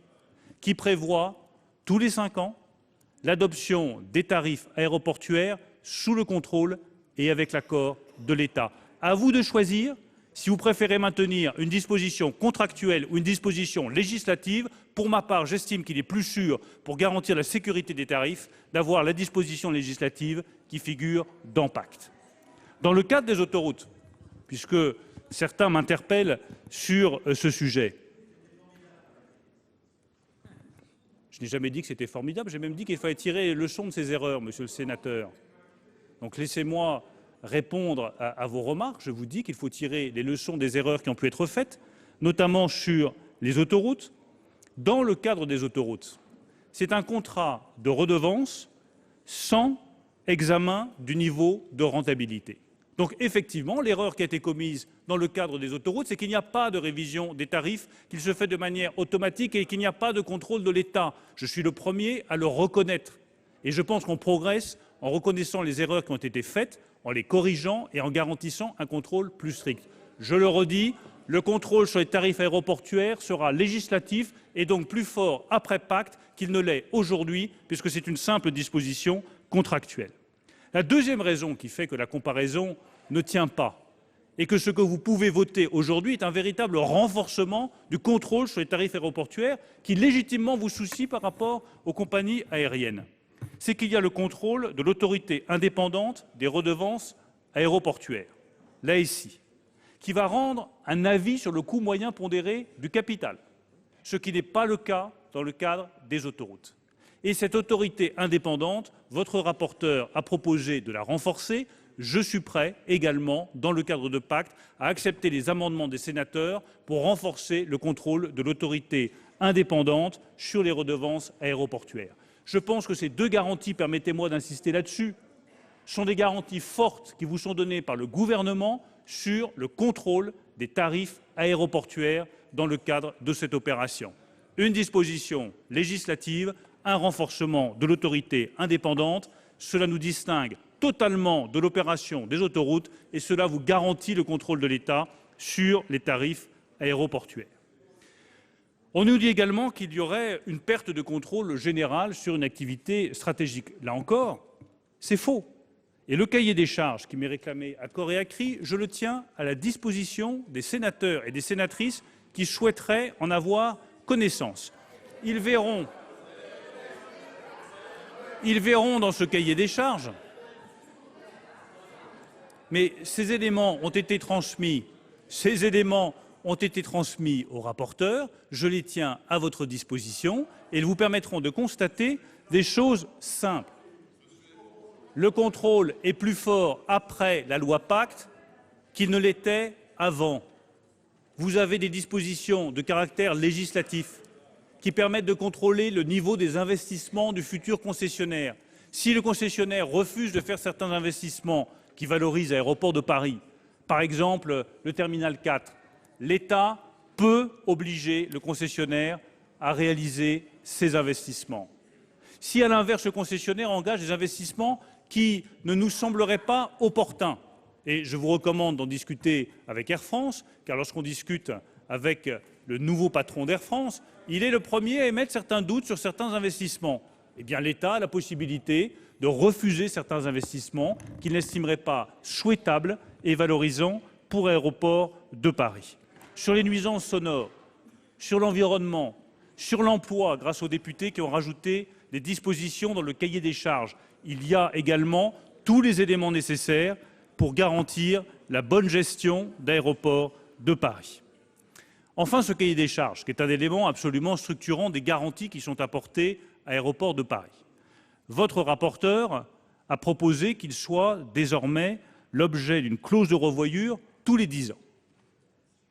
[SPEAKER 8] qui prévoit tous les 5 ans l'adoption des tarifs aéroportuaires sous le contrôle et avec l'accord de l'État. À vous de choisir si vous préférez maintenir une disposition contractuelle ou une disposition législative. Pour ma part, j'estime qu'il est plus sûr, pour garantir la sécurité des tarifs, d'avoir la disposition législative qui figure dans Pacte. Dans le cadre des autoroutes, puisque certains m'interpellent sur ce sujet, je n'ai jamais dit que c'était formidable, j'ai même dit qu'il fallait tirer les leçons de ces erreurs, monsieur le sénateur. Donc laissez-moi répondre à vos remarques. Je vous dis qu'il faut tirer les leçons des erreurs qui ont pu être faites, notamment sur les autoroutes. Dans le cadre des autoroutes, c'est un contrat de redevance sans examen du niveau de rentabilité. Donc effectivement, l'erreur qui a été commise dans le cadre des autoroutes, c'est qu'il n'y a pas de révision des tarifs, qu'il se fait de manière automatique et qu'il n'y a pas de contrôle de l'État. Je suis le premier à le reconnaître. Et je pense qu'on progresse en reconnaissant les erreurs qui ont été faites, en les corrigeant et en garantissant un contrôle plus strict. Je le redis, le contrôle sur les tarifs aéroportuaires sera législatif et donc plus fort après pacte qu'il ne l'est aujourd'hui, puisque c'est une simple disposition contractuelle. La deuxième raison qui fait que la comparaison ne tient pas et que ce que vous pouvez voter aujourd'hui est un véritable renforcement du contrôle sur les tarifs aéroportuaires qui légitimement vous soucie par rapport aux compagnies aériennes, c'est qu'il y a le contrôle de l'autorité indépendante des redevances aéroportuaires, l'ASI, qui va rendre un avis sur le coût moyen pondéré du capital, ce qui n'est pas le cas dans le cadre des autoroutes. Et cette autorité indépendante, votre rapporteur a proposé de la renforcer. Je suis prêt également, dans le cadre de pacte, à accepter les amendements des sénateurs pour renforcer le contrôle de l'autorité indépendante sur les redevances aéroportuaires. Je pense que ces deux garanties, permettez-moi d'insister là-dessus, sont des garanties fortes qui vous sont données par le gouvernement sur le contrôle des tarifs aéroportuaires dans le cadre de cette opération. Une disposition législative, un renforcement de l'autorité indépendante, cela nous distingue totalement de l'opération des autoroutes et cela vous garantit le contrôle de l'État sur les tarifs aéroportuaires. On nous dit également qu'il y aurait une perte de contrôle général sur une activité stratégique. Là encore, c'est faux. Et le cahier des charges qui m'est réclamé à corps et à cri, je le tiens à la disposition des sénateurs et des sénatrices qui souhaiteraient en avoir connaissance. Ils verront dans ce cahier des charges, mais ces éléments ont été transmis au rapporteur, je les tiens à votre disposition et ils vous permettront de constater des choses simples. Le contrôle est plus fort après la loi Pacte qu'il ne l'était avant. Vous avez des dispositions de caractère législatif qui permettent de contrôler le niveau des investissements du futur concessionnaire. Si le concessionnaire refuse de faire certains investissements qui valorisent Aéroports de Paris, par exemple le terminal 4, l'État peut obliger le concessionnaire à réaliser ces investissements. Si à l'inverse, le concessionnaire engage des investissements qui ne nous sembleraient pas opportuns, et je vous recommande d'en discuter avec Air France, car lorsqu'on discute avec le nouveau patron d'Air France, il est le premier à émettre certains doutes sur certains investissements. Eh bien, l'État a la possibilité de refuser certains investissements qu'il n'estimerait pas souhaitables et valorisants pour Aéroports de Paris. Sur les nuisances sonores, sur l'environnement, sur l'emploi, grâce aux députés qui ont rajouté des dispositions dans le cahier des charges, il y a également tous les éléments nécessaires pour garantir la bonne gestion d'Aéroports de Paris. Enfin, ce cahier des charges, qui est un élément absolument structurant des garanties qui sont apportées à Aéroports de Paris. Votre rapporteur a proposé qu'il soit désormais l'objet d'une clause de revoyure tous les 10 ans.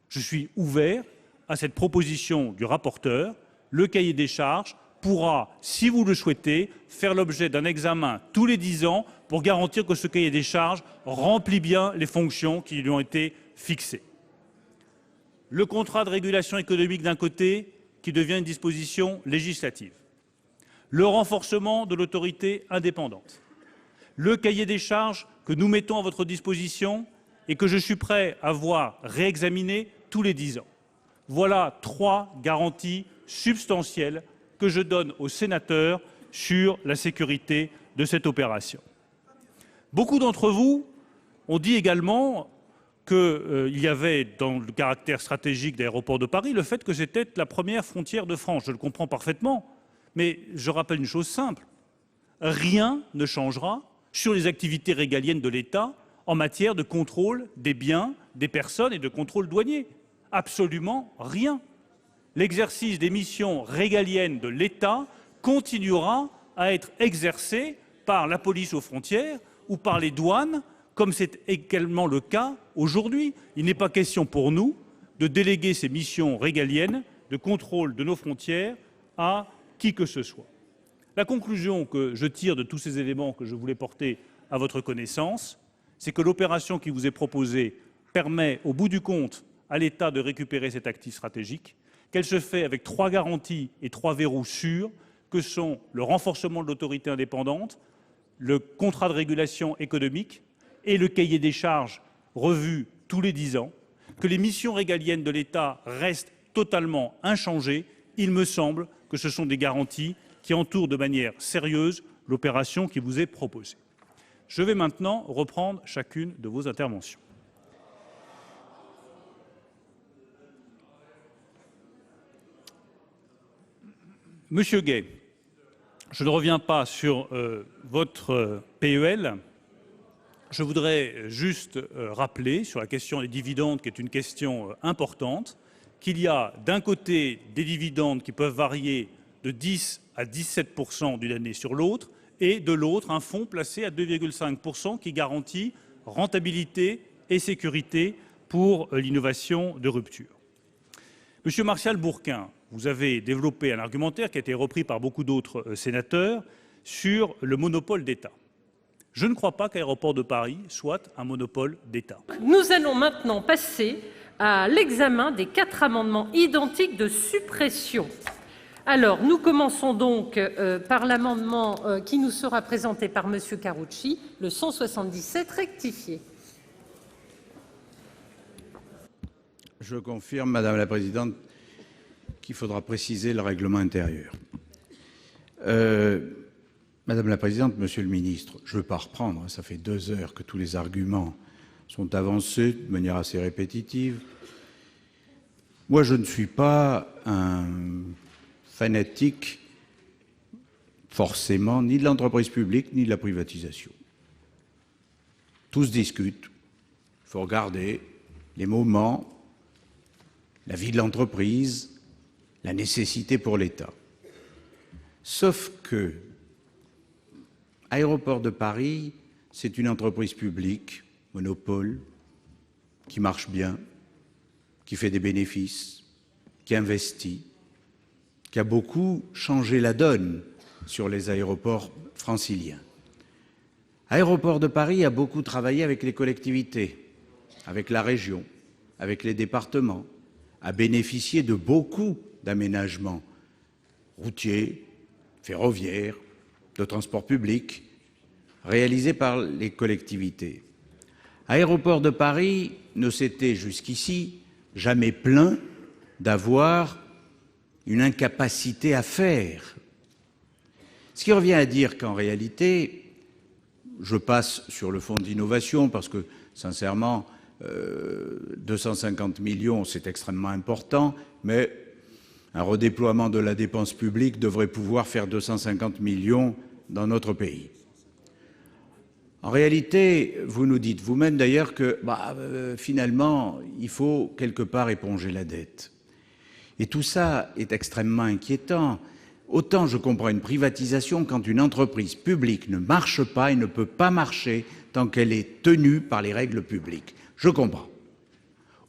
[SPEAKER 8] Je suis ouvert à cette proposition du rapporteur. Le cahier des charges pourra, si vous le souhaitez, faire l'objet d'un examen tous les 10 ans pour garantir que ce cahier des charges remplit bien les fonctions qui lui ont été fixées. Le contrat de régulation économique d'un côté, qui devient une disposition législative. Le renforcement de l'autorité indépendante. Le cahier des charges que nous mettons à votre disposition et que je suis prêt à voir réexaminer tous les 10 ans. Voilà 3 garanties substantielles que je donne aux sénateurs sur la sécurité de cette opération. Beaucoup d'entre vous ont dit également qu'il y avait dans le caractère stratégique d'Aéroports de Paris le fait que c'était la première frontière de France. Je le comprends parfaitement, mais je rappelle une chose simple. Rien ne changera sur les activités régaliennes de l'État en matière de contrôle des biens, des personnes et de contrôle douanier. Absolument rien. L'exercice des missions régaliennes de l'État continuera à être exercé par la police aux frontières ou par les douanes, comme c'est également le cas aujourd'hui. Il n'est pas question pour nous de déléguer ces missions régaliennes de contrôle de nos frontières à qui que ce soit. La conclusion que je tire de tous ces éléments que je voulais porter à votre connaissance, c'est que l'opération qui vous est proposée permet, au bout du compte, à l'État de récupérer cet actif stratégique, qu'elle se fait avec 3 garanties et 3 verrous sûrs, que sont le renforcement de l'autorité indépendante, le contrat de régulation économique et le cahier des charges revu tous les 10 ans, que les missions régaliennes de l'État restent totalement inchangées. Il me semble que ce sont des garanties qui entourent de manière sérieuse l'opération qui vous est proposée. Je vais maintenant reprendre chacune de vos interventions. Monsieur Gay, je ne reviens pas sur votre PEL. Je voudrais juste rappeler sur la question des dividendes, qui est une question importante, qu'il y a d'un côté des dividendes qui peuvent varier de 10 à 17% d'une année sur l'autre, et de l'autre un fonds placé à 2,5% qui garantit rentabilité et sécurité pour l'innovation de rupture. Monsieur Martial Bourquin, vous avez développé un argumentaire qui a été repris par beaucoup d'autres sénateurs sur le monopole d'État. Je ne crois pas qu'Aéroports de Paris soit un monopole d'État.
[SPEAKER 2] Nous allons maintenant passer à l'examen des 4 amendements identiques de suppression. Alors, nous commençons donc par l'amendement qui nous sera présenté par Monsieur Karoutchi, le 177 rectifié.
[SPEAKER 9] Je confirme, Madame la Présidente, qu'il faudra préciser le règlement intérieur. Madame la Présidente, Monsieur le Ministre, je ne veux pas reprendre, ça fait 2 heures que tous les arguments sont avancés de manière assez répétitive. Moi, je ne suis pas un fanatique forcément ni de l'entreprise publique ni de la privatisation. Tout se discute. Il faut regarder les moments, la vie de l'entreprise, la nécessité pour l'État. Sauf que Aéroports de Paris, c'est une entreprise publique, monopole, qui marche bien, qui fait des bénéfices, qui investit, qui a beaucoup changé la donne sur les aéroports franciliens. Aéroports de Paris a beaucoup travaillé avec les collectivités, avec la région, avec les départements, a bénéficié de beaucoup d'aménagements routiers, ferroviaires, de transport public, réalisés par les collectivités. Aéroports de Paris ne s'était jusqu'ici jamais plaint d'avoir une incapacité à faire. Ce qui revient à dire qu'en réalité, je passe sur le fonds d'innovation parce que, sincèrement, 250 millions, c'est extrêmement important, mais un redéploiement de la dépense publique devrait pouvoir faire 250 millions dans notre pays. En réalité, vous nous dites vous-même d'ailleurs que finalement, il faut quelque part éponger la dette. Et tout ça est extrêmement inquiétant. Autant je comprends une privatisation quand une entreprise publique ne marche pas et ne peut pas marcher tant qu'elle est tenue par les règles publiques. Je comprends.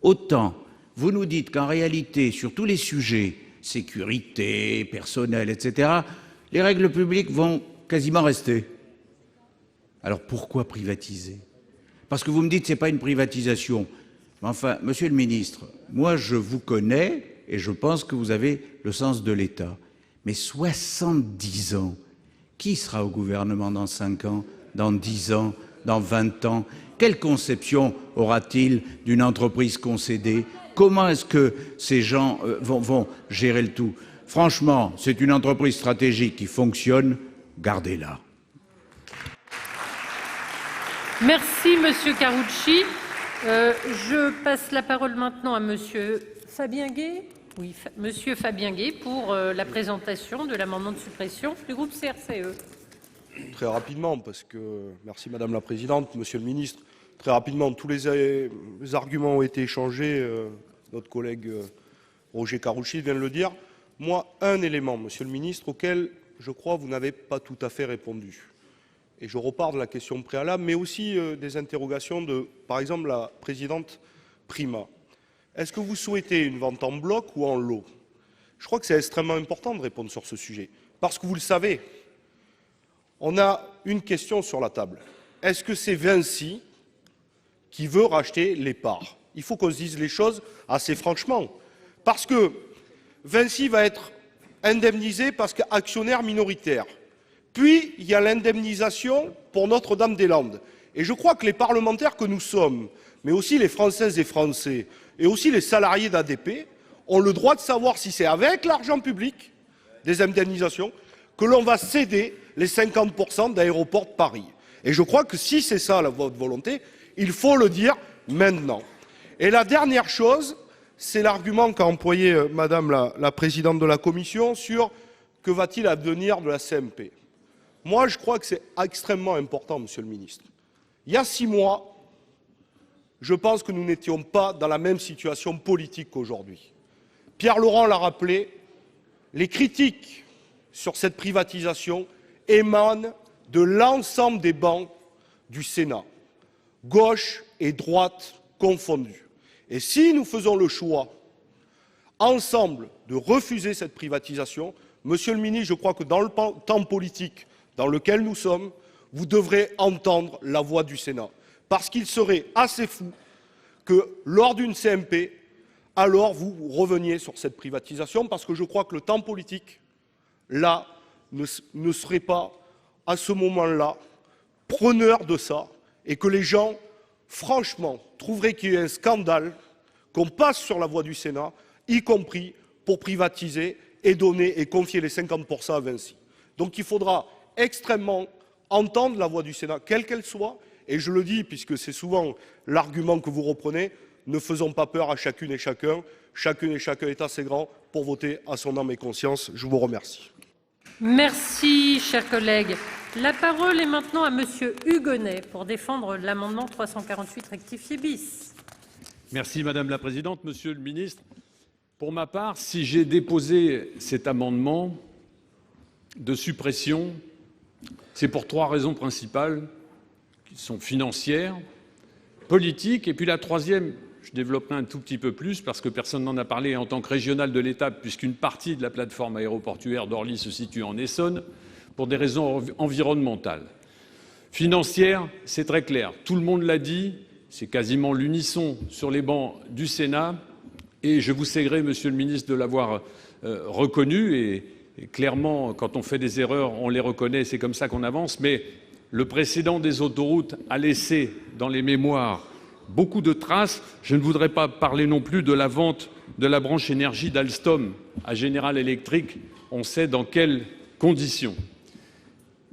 [SPEAKER 9] Autant vous nous dites qu'en réalité, sur tous les sujets, sécurité, personnel, etc., les règles publiques vont quasiment rester. Alors pourquoi privatiser? Parce que vous me dites que ce n'est pas une privatisation. Mais enfin, Monsieur le Ministre, moi je vous connais et je pense que vous avez le sens de l'État. Mais 70 ans, qui sera au gouvernement dans 5 ans, dans 10 ans, dans 20 ans? Quelle conception aura-t-il d'une entreprise concédée? Comment est-ce que ces gens vont gérer le tout? Franchement, c'est une entreprise stratégique qui fonctionne, gardez-la.
[SPEAKER 2] Merci, Monsieur Karoutchi. Je passe la parole maintenant à Monsieur Fabien Gay. Oui, Monsieur Fabien Gay pour la présentation de l'amendement de suppression du groupe CRCE.
[SPEAKER 4] Très rapidement, parce que, merci Madame la Présidente, Monsieur le Ministre, très rapidement, tous les arguments ont été échangés, notre collègue Roger Karoutchi vient de le dire. Moi, un élément, Monsieur le Ministre, auquel je crois vous n'avez pas tout à fait répondu. Et je repars de la question préalable, mais aussi des interrogations de, par exemple, la présidente Prima. Est-ce que vous souhaitez une vente en bloc ou en lot? Je crois que c'est extrêmement important de répondre sur ce sujet. Parce que vous le savez, On a une question sur la table. Est-ce que c'est Vinci qui veut racheter les parts? Il faut qu'on se dise les choses assez franchement. Parce que Vinci va être indemnisé parce qu'actionnaire minoritaire. Puis, il y a l'indemnisation pour Notre-Dame-des-Landes. Et je crois que les parlementaires que nous sommes, mais aussi les Françaises et Français, et aussi les salariés d'ADP, ont le droit de savoir si c'est avec l'argent public des indemnisations que l'on va céder les 50% d'Aéroports de Paris. Et je crois que si c'est ça votre volonté, il faut le dire maintenant. Et la dernière chose, c'est l'argument qu'a employé Madame la présidente de la Commission sur que va-t-il advenir de la CMP. Moi, je crois que c'est extrêmement important, Monsieur le Ministre. Il y a 6 mois, je pense que nous n'étions pas dans la même situation politique qu'aujourd'hui. Pierre Laurent l'a rappelé, les critiques sur cette privatisation émanent de l'ensemble des bancs du Sénat, gauche et droite confondues. Et si nous faisons le choix, ensemble, de refuser cette privatisation, Monsieur le Ministre, je crois que dans le temps politique dans lequel nous sommes, vous devrez entendre la voix du Sénat. Parce qu'il serait assez fou que, lors d'une CMP, alors vous reveniez sur cette privatisation, parce que je crois que le temps politique, là, ne serait pas, à ce moment-là, preneur de ça, et que les gens, franchement, trouveraient qu'il y ait un scandale, qu'on passe sur la voie du Sénat, y compris pour privatiser et donner et confier les 50% à Vinci. Donc il faudra extrêmement entendre la voix du Sénat, quelle qu'elle soit, et je le dis puisque c'est souvent l'argument que vous reprenez, ne faisons pas peur à chacune et chacun est assez grand pour voter à son âme et conscience. Je vous remercie.
[SPEAKER 2] Merci, chers collègues. La parole est maintenant à Monsieur Hugonnet pour défendre l'amendement 348 rectifié bis.
[SPEAKER 10] Merci Madame la Présidente, Monsieur le Ministre. Pour ma part, si j'ai déposé cet amendement de suppression, c'est pour 3 raisons principales qui sont financières, politiques, et puis la troisième, je développerai un tout petit peu plus parce que personne n'en a parlé en tant que régional de l'État, puisqu'une partie de la plateforme aéroportuaire d'Orly se situe en Essonne, pour des raisons environnementales. Financière, c'est très clair. Tout le monde l'a dit, c'est quasiment l'unisson sur les bancs du Sénat, et je vous sais, Monsieur le Ministre, de l'avoir reconnu, et clairement, quand on fait des erreurs, on les reconnaît, c'est comme ça qu'on avance, mais le précédent des autoroutes a laissé dans les mémoires beaucoup de traces. Je ne voudrais pas parler non plus de la vente de la branche énergie d'Alstom à General Electric. On sait dans quelles conditions.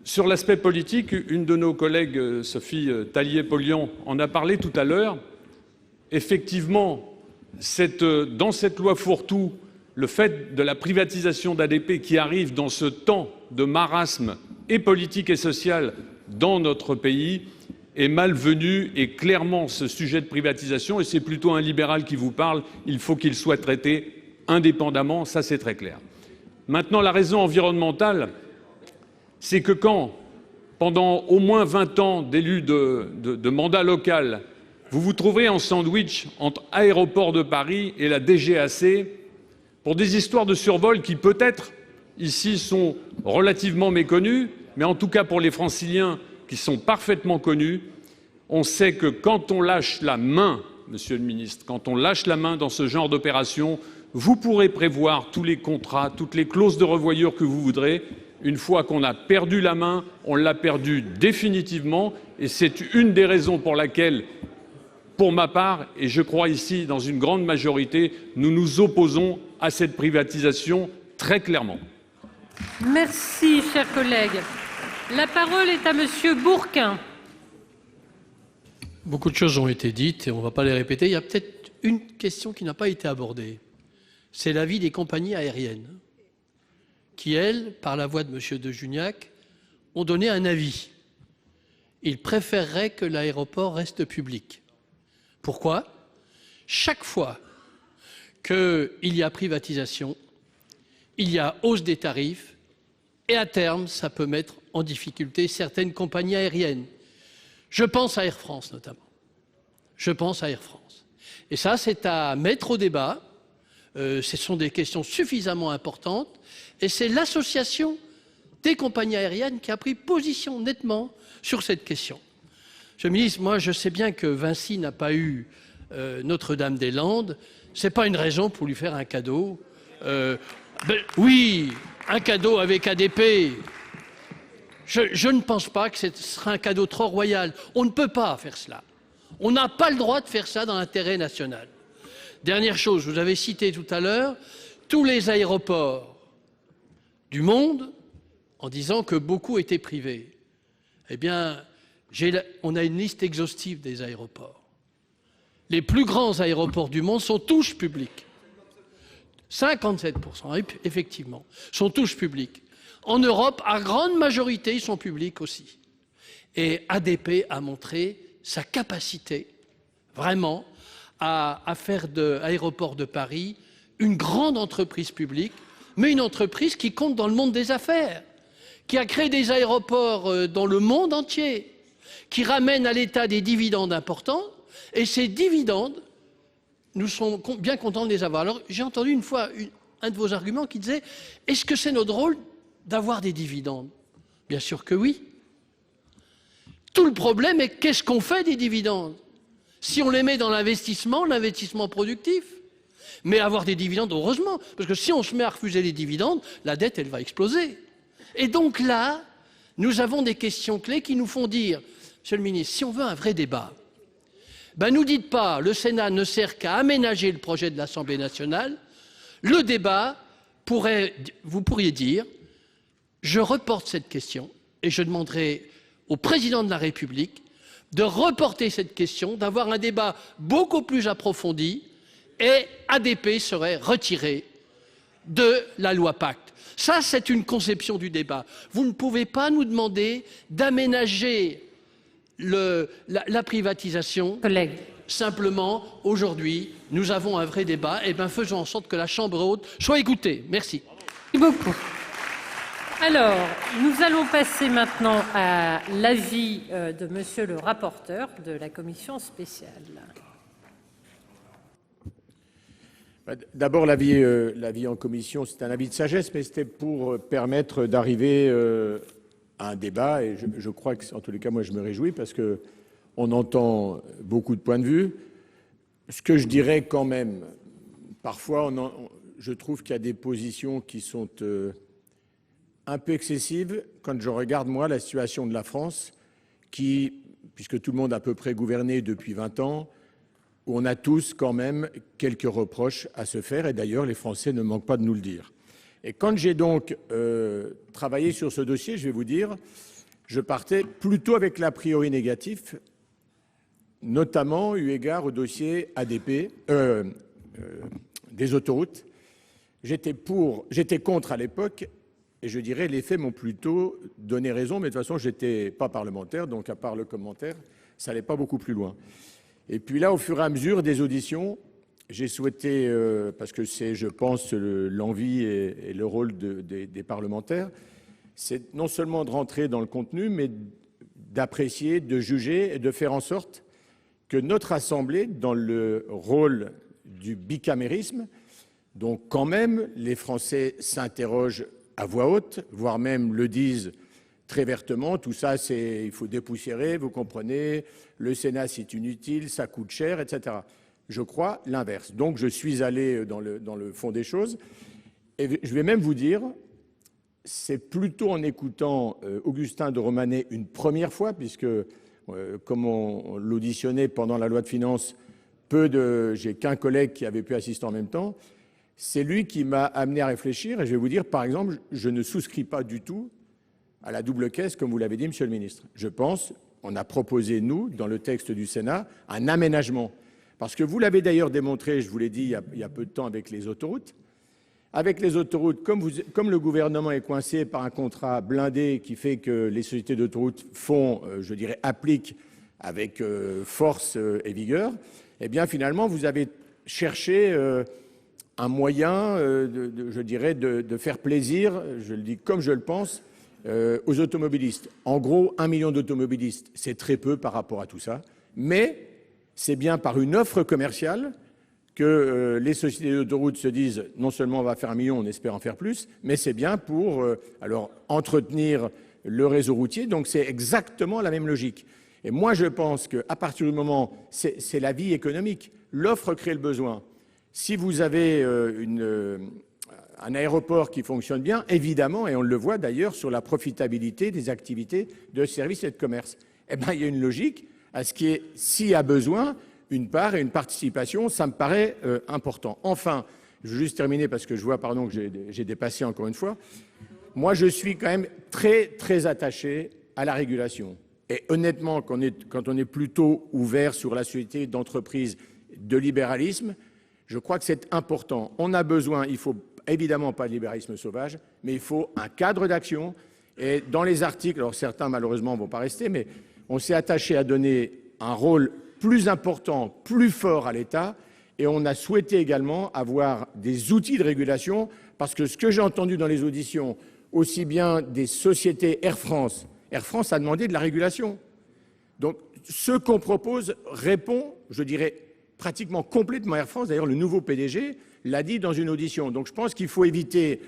[SPEAKER 10] Sur l'aspect politique, une de nos collègues, Sophie Tallier-Polian, en a parlé tout à l'heure. Effectivement, dans cette loi fourre-tout, le fait de la privatisation d'ADP qui arrive dans ce temps de marasme et politique et social dans notre pays est malvenu, et clairement ce sujet de privatisation, et c'est plutôt un libéral qui vous parle, il faut qu'il soit traité indépendamment, ça c'est très clair. Maintenant, la raison environnementale, c'est que quand, pendant au moins 20 ans d'élu de mandat local, vous vous trouverez en sandwich entre Aéroports de Paris et la DGAC, pour des histoires de survol qui peut-être ici sont relativement méconnues, mais en tout cas pour les Franciliens qui sont parfaitement connus, on sait que quand on lâche la main, Monsieur le Ministre, quand on lâche la main dans ce genre d'opération, vous pourrez prévoir tous les contrats, toutes les clauses de revoyure que vous voudrez. Une fois qu'on a perdu la main, on l'a perdue définitivement, et c'est une des raisons pour laquelle, pour ma part, et je crois ici dans une grande majorité, nous nous opposons à cette privatisation très clairement.
[SPEAKER 2] Merci, chers collègues. La parole est à Monsieur Bourquin.
[SPEAKER 5] Beaucoup de choses ont été dites et on ne va pas les répéter. Il y a peut-être une question qui n'a pas été abordée. C'est l'avis des compagnies aériennes qui, elles, par la voix de M. De Juniac, ont donné un avis. Ils préféreraient que l'aéroport reste public. Pourquoi ? Chaque fois qu'il y a privatisation, il y a hausse des tarifs et à terme, ça peut mettre en difficulté certaines compagnies aériennes. Je pense à Air France notamment. Je pense à Air France. Et ça, c'est à mettre au débat. Ce sont des questions suffisamment importantes et c'est l'association des compagnies aériennes qui a pris position nettement sur cette question. Monsieur le ministre, moi je sais bien que Vinci n'a pas eu Notre-Dame-des-Landes. Ce n'est pas une raison pour lui faire un cadeau. Oui, un cadeau avec ADP. Je ne pense pas que ce sera un cadeau trop royal. On ne peut pas faire cela. On n'a pas le droit de faire ça dans l'intérêt national. Dernière chose, vous avez cité tout à l'heure tous les aéroports du monde en disant que beaucoup étaient privés. Eh bien, on a une liste exhaustive des aéroports. Les plus grands aéroports du monde sont tous publics. 57%, effectivement, sont tous publics. En Europe, à grande majorité, ils sont publics aussi. Et ADP a montré sa capacité, vraiment, à faire de l'aéroport de Paris une grande entreprise publique, mais une entreprise qui compte dans le monde des affaires, qui a créé des aéroports dans le monde entier, qui ramène à l'État des dividendes importants, et ces dividendes, nous sommes bien contents de les avoir. Alors, j'ai entendu une fois un de vos arguments qui disait « Est-ce que c'est notre rôle d'avoir des dividendes ?» Bien sûr que oui. Tout le problème est qu'est-ce qu'on fait des dividendes? Si on les met dans l'investissement productif. Mais avoir des dividendes, heureusement, parce que si on se met à refuser les dividendes, la dette, elle va exploser. Et donc là, nous avons des questions clés qui nous font dire, Monsieur le ministre, si on veut un vrai débat, nous dites pas, le Sénat ne sert qu'à aménager le projet de l'Assemblée nationale. Le débat vous pourriez dire, je reporte cette question et je demanderai au président de la République de reporter cette question, d'avoir un débat beaucoup plus approfondi et ADP serait retiré de la loi Pacte. Ça, c'est une conception du débat. Vous ne pouvez pas nous demander d'aménager la privatisation.
[SPEAKER 2] Collègue.
[SPEAKER 5] Simplement, aujourd'hui, nous avons un vrai débat. Eh bien, faisons en sorte que la Chambre haute soit écoutée. Merci.
[SPEAKER 2] Merci beaucoup. Alors, nous allons passer maintenant à l'avis de Monsieur le rapporteur de la commission spéciale.
[SPEAKER 3] D'abord, l'avis en commission, c'est un avis de sagesse, mais c'était pour permettre d'arriver à un débat. Et je crois que, en tous les cas, moi, je me réjouis parce qu'on entend beaucoup de points de vue. Ce que je dirais quand même, parfois, je trouve qu'il y a des positions qui sont un peu excessives. Quand je regarde, moi, la situation de la France, puisque tout le monde a à peu près gouverné depuis 20 ans, où on a tous quand même quelques reproches à se faire, et d'ailleurs les Français ne manquent pas de nous le dire. Et quand j'ai donc travaillé sur ce dossier, je vais vous dire, je partais plutôt avec l'a priori négatif, notamment eu égard au dossier ADP, des autoroutes. J'étais contre à l'époque, et je dirais les faits m'ont plutôt donné raison, mais de toute façon je n'étais pas parlementaire, donc à part le commentaire, ça n'allait pas beaucoup plus loin. Et puis là, au fur et à mesure des auditions, j'ai souhaité, parce que c'est, je pense, l'envie et le rôle des parlementaires, c'est non seulement de rentrer dans le contenu, mais d'apprécier, de juger et de faire en sorte que notre Assemblée, dans le rôle du bicamérisme, donc quand même, les Français s'interrogent à voix haute, voire même le disent très vertement, tout ça, il faut dépoussiérer, vous comprenez, le Sénat, c'est inutile, ça coûte cher, etc. Je crois l'inverse. Donc, je suis allé dans le fond des choses. Et je vais même vous dire, c'est plutôt en écoutant Augustin de Romanet une première fois, puisque, comme on l'auditionnait pendant la loi de finances, j'ai qu'un collègue qui avait pu assister en même temps, c'est lui qui m'a amené à réfléchir. Et je vais vous dire, par exemple, je ne souscris pas du tout à la double caisse, comme vous l'avez dit, Monsieur le Ministre. Je pense, on a proposé, nous, dans le texte du Sénat, un aménagement. Parce que vous l'avez d'ailleurs démontré, je vous l'ai dit il y a peu de temps avec les autoroutes. Avec les autoroutes, comme le gouvernement est coincé par un contrat blindé qui fait que les sociétés d'autoroutes je dirais, appliquent avec force et vigueur, eh bien finalement, vous avez cherché un moyen, je dirais, de faire plaisir, je le dis comme je le pense, aux automobilistes. En gros, 1 million d'automobilistes, c'est très peu par rapport à tout ça, mais c'est bien par une offre commerciale que les sociétés d'autoroutes se disent non seulement on va faire 1 million, on espère en faire plus, mais c'est bien pour alors entretenir le réseau routier. Donc c'est exactement la même logique. Et moi je pense qu'à partir du moment, c'est la vie économique, l'offre crée le besoin. Si vous avez un aéroport qui fonctionne bien, évidemment, et on le voit d'ailleurs sur la profitabilité des activités de services et de commerce, eh ben, il y a une logique à ce qui est, s'il y a besoin, une part et une participation, ça me paraît important. Enfin, je veux juste terminer parce que je vois, pardon, que j'ai dépassé encore une fois. Moi, je suis quand même très, très attaché à la régulation. Et honnêtement, quand on est plutôt ouvert sur la société d'entreprise de libéralisme, je crois que c'est important. On a besoin, il faut évidemment pas de libéralisme sauvage, mais il faut un cadre d'action. Et dans les articles, alors certains malheureusement ne vont pas rester, mais on s'est attaché à donner un rôle plus important, plus fort à l'État. Et on a souhaité également avoir des outils de régulation, parce que ce que j'ai entendu dans les auditions, aussi bien des sociétés Air France a demandé de la régulation. Donc ce qu'on propose répond, je dirais, pratiquement complètement Air France. D'ailleurs, le nouveau PDG l'a dit dans une audition. Donc je pense qu'il faut éviter,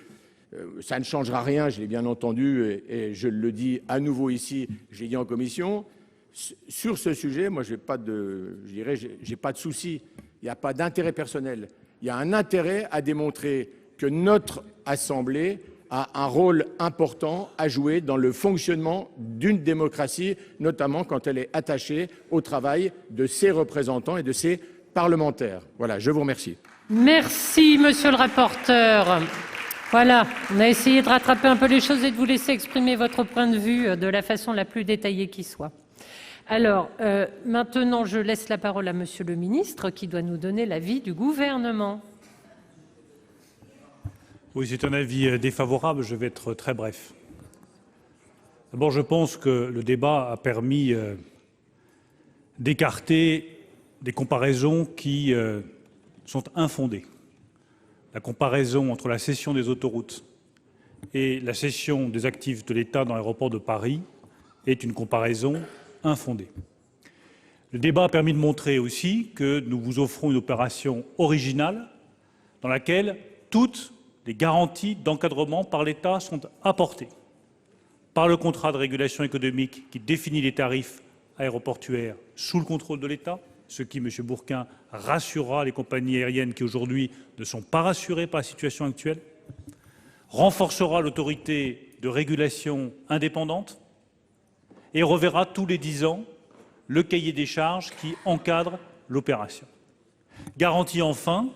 [SPEAKER 3] ça ne changera rien, je l'ai bien entendu, et je le dis à nouveau ici, je l'ai dit en commission, sur ce sujet, moi, j'ai pas de souci, il n'y a pas d'intérêt personnel. Il y a un intérêt à démontrer que notre Assemblée a un rôle important à jouer dans le fonctionnement d'une démocratie, notamment quand elle est attachée au travail de ses représentants et de ses parlementaires. Voilà, je vous remercie.
[SPEAKER 2] Merci, monsieur le rapporteur. Voilà, on a essayé de rattraper un peu les choses et de vous laisser exprimer votre point de vue de la façon la plus détaillée qui soit. Alors, maintenant, je laisse la parole à monsieur le ministre qui doit nous donner l'avis du gouvernement.
[SPEAKER 8] Oui, c'est un avis défavorable, je vais être très bref. D'abord, je pense que le débat a permis d'écarter des comparaisons qui sont infondées. La comparaison entre la cession des autoroutes et la cession des actifs de l'État dans l'aéroport de Paris est une comparaison infondée. Le débat a permis de montrer aussi que nous vous offrons une opération originale dans laquelle toutes les garanties d'encadrement par l'État sont apportées par le contrat de régulation économique qui définit les tarifs aéroportuaires sous le contrôle de l'État, ce qui, M. Bourquin, rassurera les compagnies aériennes qui aujourd'hui ne sont pas rassurées par la situation actuelle, renforcera l'autorité de régulation indépendante et reverra tous les 10 ans le cahier des charges qui encadre l'opération. Garantit enfin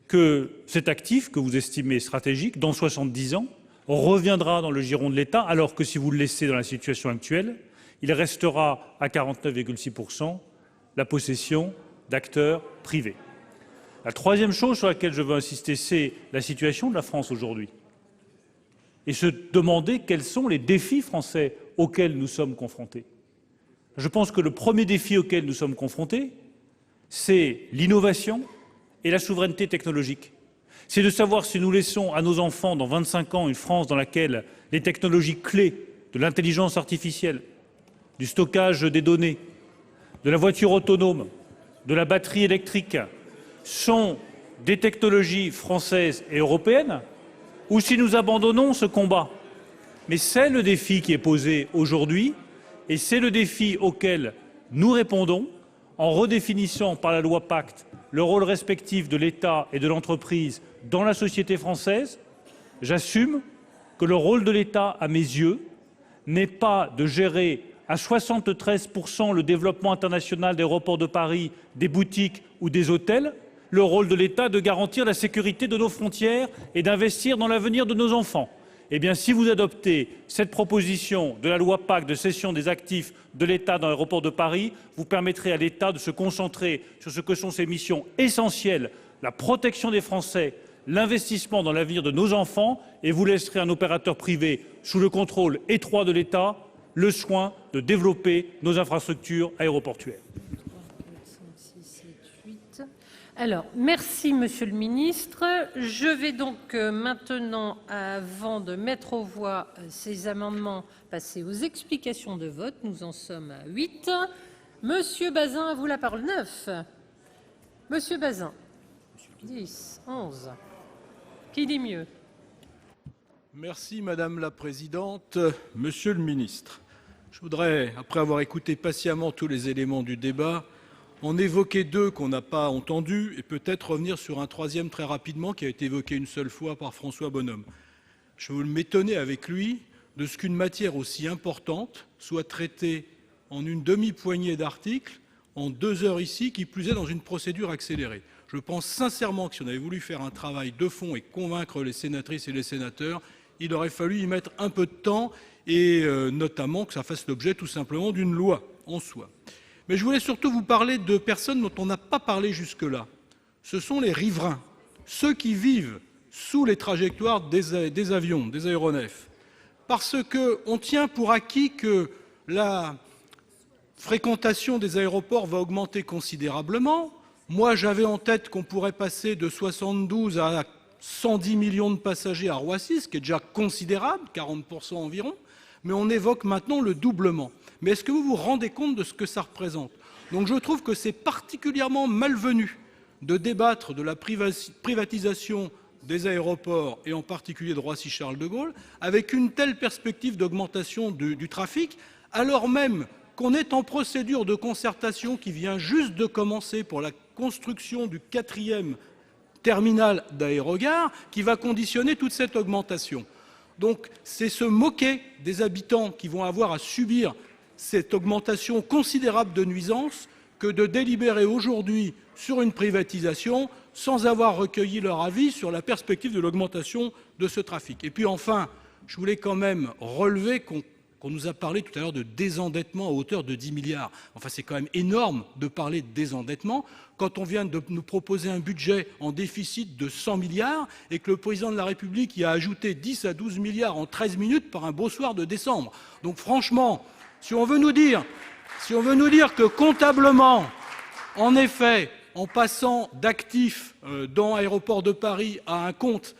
[SPEAKER 8] que cet actif que vous estimez stratégique, dans 70 ans, reviendra dans le giron de l'État, alors que si vous le laissez dans la situation actuelle, il restera à 49,6% la possession d'acteurs privés. La troisième chose sur laquelle je veux insister, c'est la situation de la France aujourd'hui. Et se demander quels sont les défis français auxquels nous sommes confrontés. Je pense que le premier défi auquel nous sommes confrontés, c'est l'innovation et la souveraineté technologique. C'est de savoir si nous laissons à nos enfants, dans 25 ans, une France dans laquelle les technologies clés de l'intelligence artificielle, du stockage des données, de la voiture autonome, de la batterie électrique, sont des technologies françaises et européennes, ou si nous abandonnons ce combat. Mais c'est le défi qui est posé aujourd'hui, et c'est le défi auquel nous répondons en redéfinissant par la loi Pacte le rôle respectif de l'État et de l'entreprise dans la société française. J'assume que le rôle de l'État, à mes yeux, n'est pas de gérer à 73% le développement international d'aéroports de Paris, des boutiques ou des hôtels. Le rôle de l'État de garantir la sécurité de nos frontières et d'investir dans l'avenir de nos enfants. Eh bien, si vous adoptez cette proposition de la loi Pacte de cession des actifs de l'État dans l'aéroport de Paris, vous permettrez à l'État de se concentrer sur ce que sont ses missions essentielles, la protection des Français, l'investissement dans l'avenir de nos enfants, et vous laisserez un opérateur privé sous le contrôle étroit de l'État le soin de développer nos infrastructures aéroportuaires.
[SPEAKER 2] Alors, merci, Monsieur le Ministre. Je vais donc maintenant, avant de mettre aux voix ces amendements, passer aux explications de vote. Nous en sommes à 8. Monsieur Bazin, à vous la parole. 9. Monsieur Bazin. 10, 11. Qui dit mieux?
[SPEAKER 10] Merci Madame la Présidente. Monsieur le Ministre, je voudrais, après avoir écouté patiemment tous les éléments du débat, en évoquer deux qu'on n'a pas entendus et peut-être revenir sur un troisième très rapidement qui a été évoqué une seule fois par François Bonhomme. Je veux m'étonner avec lui de ce qu'une matière aussi importante soit traitée en une demi-poignée d'articles, en 2 heures ici, qui plus est dans une procédure accélérée. Je pense sincèrement que si on avait voulu faire un travail de fond et convaincre les sénatrices et les sénateurs, il aurait fallu y mettre un peu de temps et notamment que ça fasse l'objet tout simplement d'une loi en soi. Mais je voulais surtout vous parler de personnes dont on n'a pas parlé jusque-là. Ce sont les riverains, ceux qui vivent sous les trajectoires des avions, des aéronefs. Parce qu'on tient pour acquis que la fréquentation des aéroports va augmenter considérablement. Moi, j'avais en tête qu'on pourrait passer de 72 à 110 millions de passagers à Roissy, ce qui est déjà considérable, 40% environ, mais on évoque maintenant le doublement. Mais est-ce que vous vous rendez compte de ce que ça représente? Donc je trouve que c'est particulièrement malvenu de débattre de la privatisation des aéroports, et en particulier de Roissy-Charles de Gaulle, avec une telle perspective d'augmentation du trafic, alors même qu'on est en procédure de concertation qui vient juste de commencer pour la construction du 4e terminal d'aérogare, qui va conditionner toute cette augmentation. Donc c'est se moquer des habitants qui vont avoir à subir cette augmentation considérable de nuisances que de délibérer aujourd'hui sur une privatisation sans avoir recueilli leur avis sur la perspective de l'augmentation de ce trafic. Et puis enfin, je voulais quand même relever qu'on nous a parlé tout à l'heure de désendettement à hauteur de 10 milliards. Enfin, c'est quand même énorme de parler de désendettement quand on vient de nous proposer un budget en déficit de 100 milliards et que le président de la République y a ajouté 10 à 12 milliards en 13 minutes par un beau soir de décembre. Donc franchement, si on veut nous dire que comptablement, en effet, en passant d'actifs dans Aéroports de Paris à un compte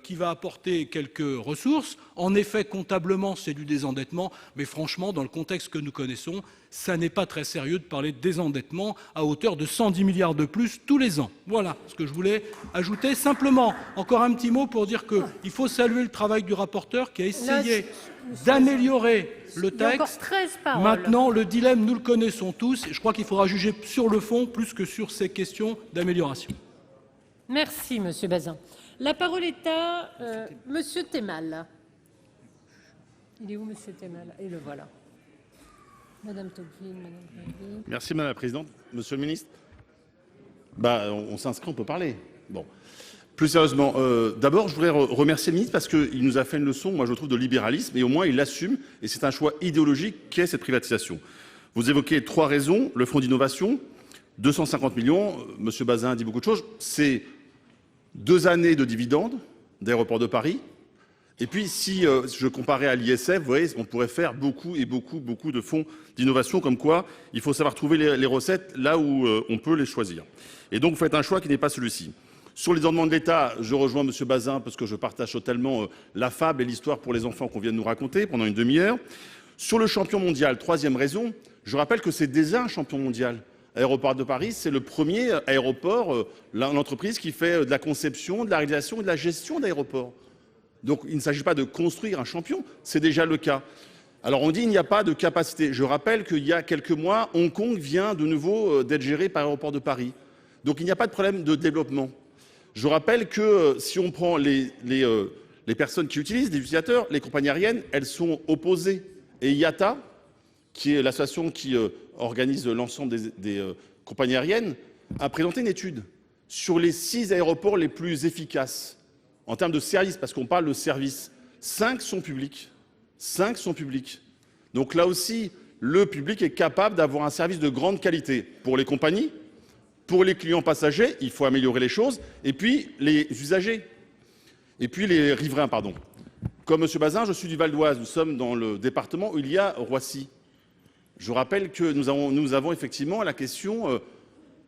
[SPEAKER 10] qui va apporter quelques ressources, en effet, comptablement, c'est du désendettement, mais franchement, dans le contexte que nous connaissons, ça n'est pas très sérieux de parler de désendettement à hauteur de 110 milliards de plus tous les ans. Voilà ce que je voulais ajouter. Simplement, encore un petit mot pour dire qu'il faut saluer le travail du rapporteur qui a essayé d'améliorer le texte. Maintenant, le dilemme, nous le connaissons tous, et je crois qu'il faudra juger sur le fond plus que sur ces questions d'amélioration.
[SPEAKER 2] Merci, Monsieur Bazin. La parole est à Monsieur Temal. Il est où, Monsieur Temal? Et le voilà. Madame Tocqueville, Madame Tocqueville.
[SPEAKER 11] Merci, Madame la Présidente. Monsieur le Ministre, on s'inscrit, on peut parler. Bon. Plus sérieusement, d'abord, je voudrais remercier le ministre parce qu'il nous a fait une leçon, moi je trouve, de libéralisme, et au moins il l'assume, et c'est un choix idéologique qu'est cette privatisation. Vous évoquez 3 raisons, le fonds d'innovation, 250 millions, Monsieur Bazin a dit beaucoup de choses, c'est 2 années de dividendes d'Aéroports de Paris. Et puis, si je comparais à l'ISF, vous voyez, on pourrait faire beaucoup de fonds d'innovation, comme quoi il faut savoir trouver les recettes là où on peut les choisir. Et donc, vous faites un choix qui n'est pas celui-ci. Sur les ordonnements de l'État, je rejoins M. Bazin parce que je partage totalement la fable et l'histoire pour les enfants qu'on vient de nous raconter pendant une demi-heure. Sur le champion mondial, 3e raison, je rappelle que c'est déjà un champion mondial. Aéroport de Paris, c'est le premier aéroport, l'entreprise qui fait de la conception, de la réalisation et de la gestion d'aéroports. Donc il ne s'agit pas de construire un champion, c'est déjà le cas. Alors on dit qu'il n'y a pas de capacité. Je rappelle qu'il y a quelques mois, Hong Kong vient de nouveau d'être géré par Aéroport de Paris. Donc il n'y a pas de problème de développement. Je rappelle que si on prend les personnes qui utilisent, les utilisateurs, les compagnies aériennes, elles sont opposées. Et IATA, qui est l'association qui organise l'ensemble des compagnies aériennes, a présenté une étude sur les 6 aéroports les plus efficaces en termes de services, parce qu'on parle de services. 5 sont publics. 5 sont publics. Donc là aussi, le public est capable d'avoir un service de grande qualité pour les compagnies, pour les clients passagers, il faut améliorer les choses, et puis les usagers, et puis les riverains, pardon. Comme M. Bazin, je suis du Val d'Oise, nous sommes dans le département où il y a Roissy. Je rappelle que nous avons effectivement la question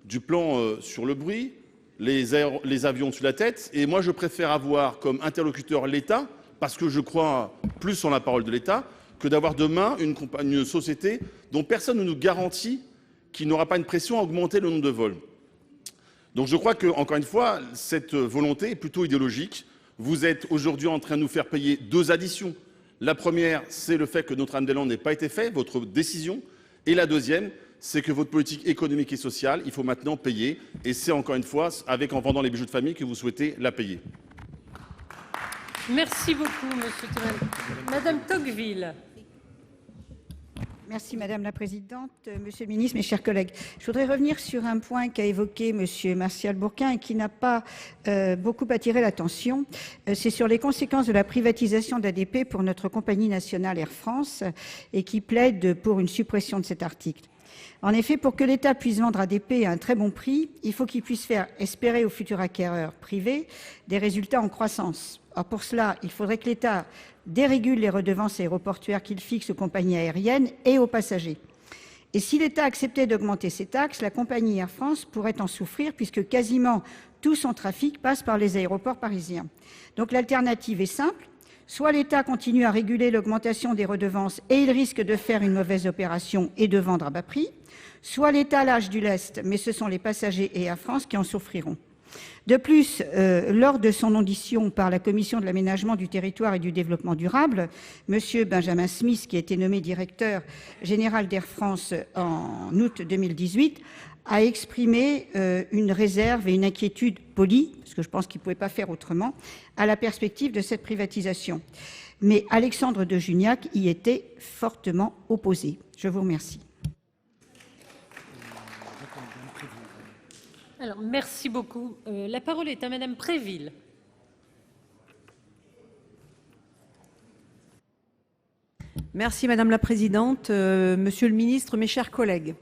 [SPEAKER 11] du plan sur le bruit, les avions au-dessus de la tête, et moi je préfère avoir comme interlocuteur l'État, parce que je crois plus en la parole de l'État, que d'avoir demain une société dont personne ne nous garantit qu'il n'aura pas une pression à augmenter le nombre de vols. Donc je crois que, encore une fois, cette volonté est plutôt idéologique. Vous êtes aujourd'hui en train de nous faire payer 2 additions. La première, c'est le fait que Notre-Dame-des-Landes n'ait pas été fait, votre décision. Et la deuxième, c'est que votre politique économique et sociale, il faut maintenant payer. Et c'est encore une fois, en vendant les bijoux de famille, que vous souhaitez la payer.
[SPEAKER 2] Merci beaucoup, Monsieur Touraine. Madame Tocqueville.
[SPEAKER 12] Merci Madame la Présidente, Monsieur le Ministre, mes chers collègues. Je voudrais revenir sur un point qu'a évoqué Monsieur Martial Bourquin et qui n'a pas beaucoup attiré l'attention. C'est sur les conséquences de la privatisation d'ADP pour notre compagnie nationale Air France et qui plaide pour une suppression de cet article. En effet, pour que l'État puisse vendre ADP à un très bon prix, il faut qu'il puisse faire espérer aux futurs acquéreurs privés des résultats en croissance. Or, pour cela, il faudrait que l'État dérégule les redevances aéroportuaires qu'il fixe aux compagnies aériennes et aux passagers. Et si l'État acceptait d'augmenter ces taxes, la compagnie Air France pourrait en souffrir puisque quasiment tout son trafic passe par les aéroports parisiens. Donc l'alternative est simple. Soit l'État continue à réguler l'augmentation des redevances et il risque de faire une mauvaise opération et de vendre à bas prix, soit l'État lâche du lest, mais ce sont les passagers et Air France qui en souffriront. De plus, lors de son audition par la Commission de l'aménagement du territoire et du développement durable, M. Benjamin Smith, qui a été nommé directeur général d'Air France en août 2018, a exprimé une réserve et une inquiétude polie, parce que je pense qu'il ne pouvait pas faire autrement, à la perspective de cette privatisation. Mais Alexandre de Juniac y était fortement opposé. Je vous remercie.
[SPEAKER 2] Alors, merci beaucoup. La parole est à Madame Préville.
[SPEAKER 13] Merci Madame la Présidente, Monsieur le Ministre, mes chers collègues.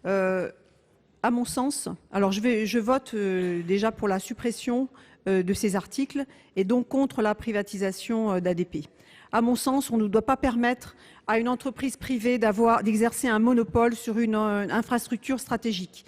[SPEAKER 13] À mon sens, alors je vote déjà pour la suppression de ces articles et donc contre la privatisation d'ADP. À mon sens, on ne doit pas permettre à une entreprise privée d'exercer un monopole sur une infrastructure stratégique.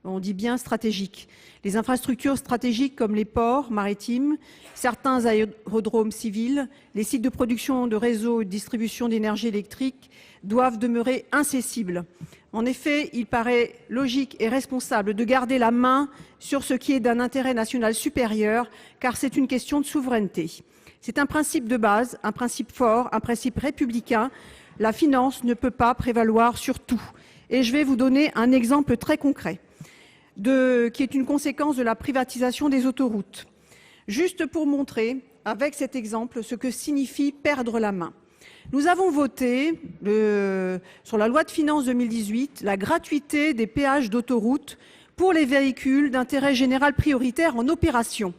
[SPEAKER 13] On dit bien stratégique. Les infrastructures stratégiques comme les ports maritimes, certains aérodromes civils, les sites de production de réseaux et de distribution d'énergie électrique doivent demeurer incessibles. En effet, il paraît logique et responsable de garder la main sur ce qui est d'un intérêt national supérieur, car c'est une question de souveraineté. C'est un principe de base, un principe fort, un principe républicain. La finance ne peut pas prévaloir sur tout. Et je vais vous donner un exemple très concret. Qui est une conséquence de la privatisation des autoroutes. Juste pour montrer, avec cet exemple, ce que signifie perdre la main. Nous avons voté, sur la loi de finances 2018, la gratuité des péages d'autoroute pour les véhicules d'intérêt général prioritaire en opération.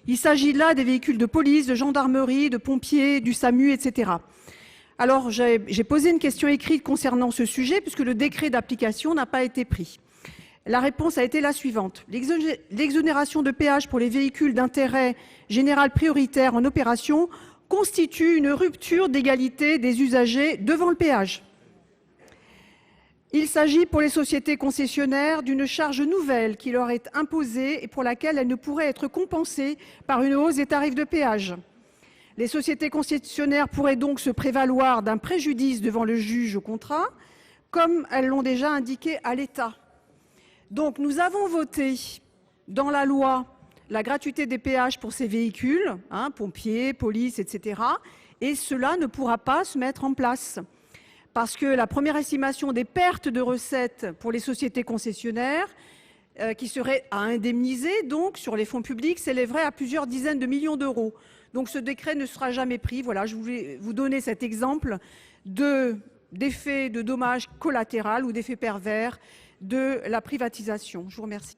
[SPEAKER 13] Il s'agit là des véhicules de police, de gendarmerie, de pompiers, du SAMU, etc. Alors, j'ai posé une question écrite concernant ce sujet, puisque le décret d'application n'a pas été pris. La réponse a été la suivante. L'exonération de péage pour les véhicules d'intérêt général prioritaire en opération constitue une rupture d'égalité des usagers devant le péage. Il s'agit pour les sociétés concessionnaires d'une charge nouvelle qui leur est imposée et pour laquelle elle ne pourrait être compensée par une hausse des tarifs de péage. Les sociétés concessionnaires pourraient donc se prévaloir d'un préjudice devant le juge au contrat, comme elles l'ont déjà indiqué à l'État. Donc nous avons voté dans la loi la gratuité des péages pour ces véhicules, pompiers, police, etc. Et cela ne pourra pas se mettre en place. Parce que la première estimation des pertes de recettes pour les sociétés concessionnaires, qui seraient à indemniser donc sur les fonds publics, s'élèverait à plusieurs dizaines de millions d'euros. Donc ce décret ne sera jamais pris. Voilà, je voulais vous donner cet exemple d'effet de dommage collatéral ou d'effet pervers de la privatisation. Je vous remercie.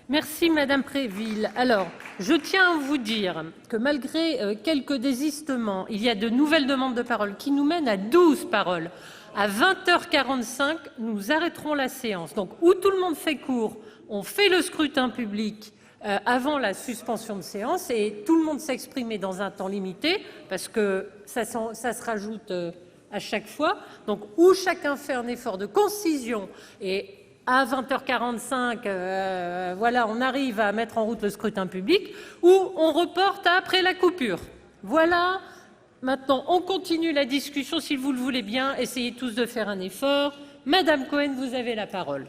[SPEAKER 2] Merci Madame Préville. Alors, je tiens à vous dire que malgré quelques désistements, il y a de nouvelles demandes de parole qui nous mènent à 12 paroles. À 20h45, nous arrêterons la séance. Donc, où tout le monde fait court, on fait le scrutin public avant la suspension de séance et tout le monde s'exprimer dans un temps limité parce que ça se rajoute à chaque fois. Donc, où chacun fait un effort de concision et à 20h45, voilà, on arrive à mettre en route le scrutin public, ou on reporte après la coupure. Voilà, maintenant on continue la discussion si vous le voulez bien, essayez tous de faire un effort. Madame Cohen, vous avez la parole.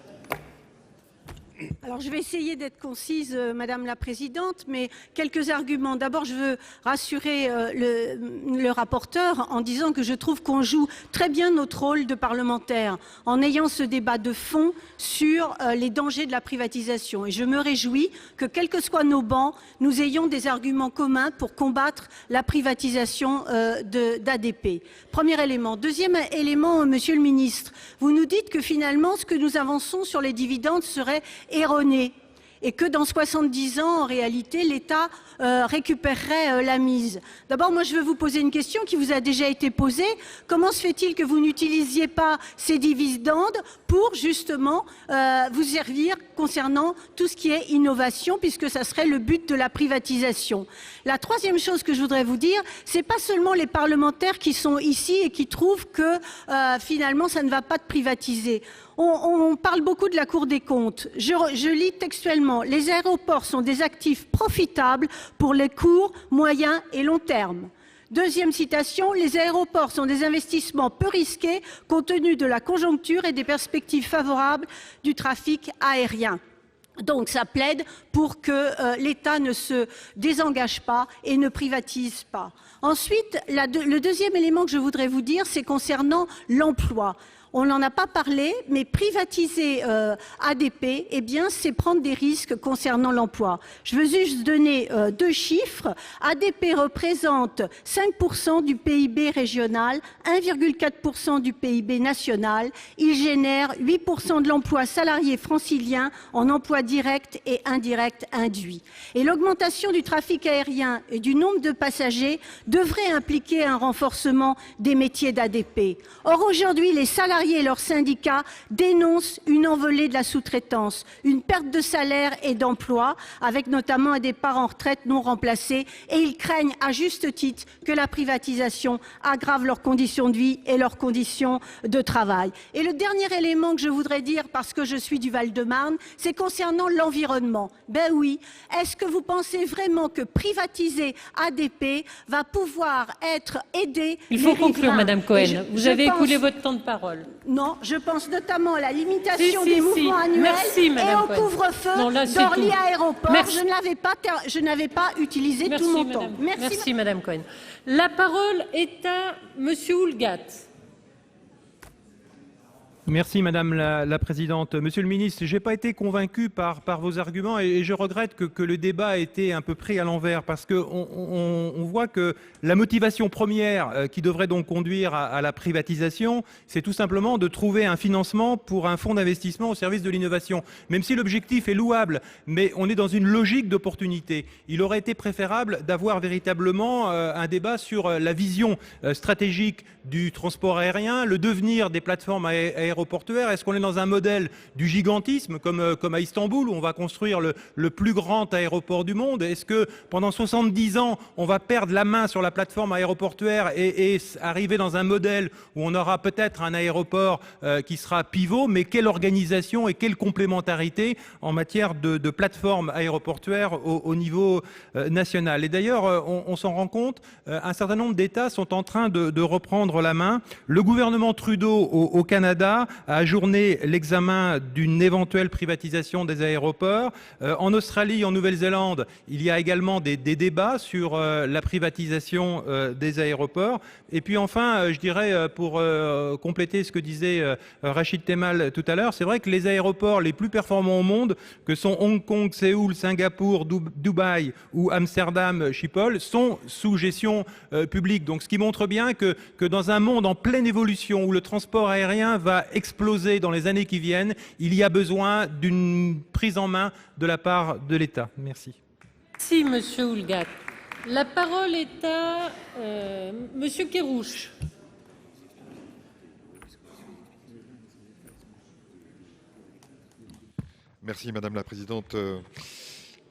[SPEAKER 14] Alors, je vais essayer d'être concise, Madame la Présidente, mais quelques arguments. D'abord, je veux rassurer le rapporteur en disant que je trouve qu'on joue très bien notre rôle de parlementaire en ayant ce débat de fond sur les dangers de la privatisation. Et je me réjouis que, quels que soient nos bancs, nous ayons des arguments communs pour combattre la privatisation d'ADP. Premier élément. Deuxième élément, Monsieur le Ministre, vous nous dites que finalement, ce que nous avançons sur les dividendes serait erroné et que dans 70 ans, en réalité, l'État récupérerait la mise. D'abord, moi, je veux vous poser une question qui vous a déjà été posée. Comment se fait-il que vous n'utilisiez pas ces dividendes pour, justement, vous servir concernant tout ce qui est innovation, puisque ça serait le but de la privatisation? La troisième chose que je voudrais vous dire, c'est pas seulement les parlementaires qui sont ici et qui trouvent que, finalement, ça ne va pas de privatiser. On parle beaucoup de la Cour des comptes. Je lis textuellement. Les aéroports sont des actifs profitables pour les courts, moyens et long termes. Deuxième citation, les aéroports sont des investissements peu risqués compte tenu de la conjoncture et des perspectives favorables du trafic aérien. Donc ça plaide pour que l'État ne se désengage pas et ne privatise pas. Ensuite, le deuxième élément que je voudrais vous dire, c'est concernant l'emploi. On n'en a pas parlé, mais privatiser ADP, eh bien, c'est prendre des risques concernant l'emploi. Je veux juste donner deux chiffres. ADP représente 5% du PIB régional, 1,4% du PIB national. Il génère 8% de l'emploi salarié francilien en emploi direct et indirect induit. Et l'augmentation du trafic aérien et du nombre de passagers devrait impliquer un renforcement des métiers d'ADP. Or, aujourd'hui, les salariés et leurs syndicats dénoncent une envolée de la sous-traitance, une perte de salaire et d'emploi, avec notamment un départ en retraite non remplacé, et ils craignent à juste titre que la privatisation aggrave leurs conditions de vie et leurs conditions de travail. Et le dernier élément que je voudrais dire, parce que je suis du Val-de-Marne, c'est concernant l'environnement. Ben oui, est-ce que vous pensez vraiment que privatiser ADP va pouvoir être aidé?
[SPEAKER 2] Il faut conclure, Madame Cohen. Vous avez écoulé votre temps de parole.
[SPEAKER 14] Non, je pense notamment à la limitation des mouvements annuels.
[SPEAKER 2] Merci,
[SPEAKER 14] et au couvre-feu d'Orly Aéroport. Je n'avais pas utilisé tout mon temps.
[SPEAKER 2] Merci, Madame Cohen. La parole est à Monsieur Houllegatte.
[SPEAKER 15] Merci Madame la Présidente. Monsieur le Ministre, je n'ai pas été convaincu par vos arguments et je regrette que le débat ait été un peu pris à l'envers parce qu'on voit que la motivation première qui devrait donc conduire à la privatisation, c'est tout simplement de trouver un financement pour un fonds d'investissement au service de l'innovation. Même si l'objectif est louable, mais on est dans une logique d'opportunité. Il aurait été préférable d'avoir véritablement un débat sur la vision stratégique du transport aérien, le devenir des plateformes aéroportuaires. Est-ce qu'on est dans un modèle du gigantisme comme à Istanbul où on va construire le plus grand aéroport du monde? Est-ce que pendant 70 ans on va perdre la main sur la plateforme aéroportuaire et arriver dans un modèle où on aura peut-être un aéroport qui sera pivot, mais quelle organisation et quelle complémentarité en matière de plateforme aéroportuaire au niveau national? Et d'ailleurs on s'en rend compte, un certain nombre d'États sont en train de reprendre la main. Le gouvernement Trudeau au Canada a ajourné l'examen d'une éventuelle privatisation des aéroports. En Australie, en Nouvelle-Zélande, il y a également des débats sur la privatisation des aéroports. Et puis enfin, je dirais, pour compléter ce que disait Rachid Temal tout à l'heure, c'est vrai que les aéroports les plus performants au monde, que sont Hong Kong, Séoul, Singapour, Dubaï ou Amsterdam, Schiphol, sont sous gestion publique. Donc ce qui montre bien que dans un monde en pleine évolution où le transport aérien va exploser dans les années qui viennent, il y a besoin d'une prise en main de la part de l'État. Merci.
[SPEAKER 2] Merci, Monsieur Houllegatte. La parole est à Monsieur Kerrouche.
[SPEAKER 16] Merci Madame la Présidente.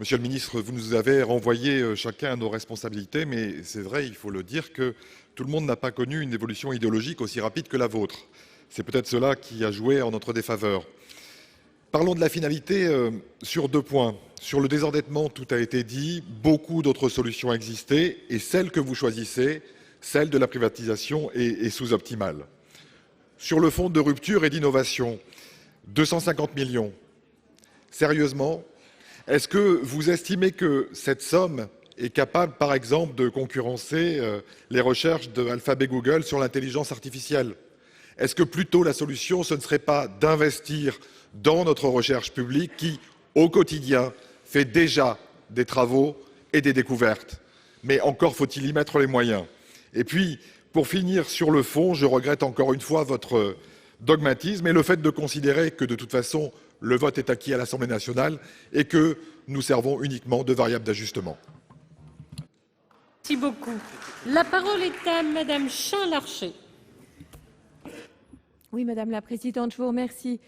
[SPEAKER 16] Monsieur le Ministre, vous nous avez renvoyé chacun à nos responsabilités, mais c'est vrai, il faut le dire, que tout le monde n'a pas connu une évolution idéologique aussi rapide que la vôtre. C'est peut-être cela qui a joué en notre défaveur. Parlons de la finalité sur 2 points. Sur le désendettement, tout a été dit, beaucoup d'autres solutions existaient, et celle que vous choisissez, celle de la privatisation, est sous-optimale. Sur le fonds de rupture et d'innovation, 250 millions. Sérieusement, est-ce que vous estimez que cette somme est capable, par exemple, de concurrencer les recherches d'Alphabet Google sur l'intelligence artificielle? Est-ce que plutôt la solution, ce ne serait pas d'investir dans notre recherche publique qui, au quotidien, fait déjà des travaux et des découvertes? Mais encore faut-il y mettre les moyens. Et puis, pour finir sur le fond, je regrette encore une fois votre dogmatisme et le fait de considérer que de toute façon, le vote est acquis à l'Assemblée nationale et que nous servons uniquement de variable d'ajustement.
[SPEAKER 2] Merci beaucoup. La parole est à Madame Chain-Larché.
[SPEAKER 17] Oui, Madame la Présidente, je vous remercie.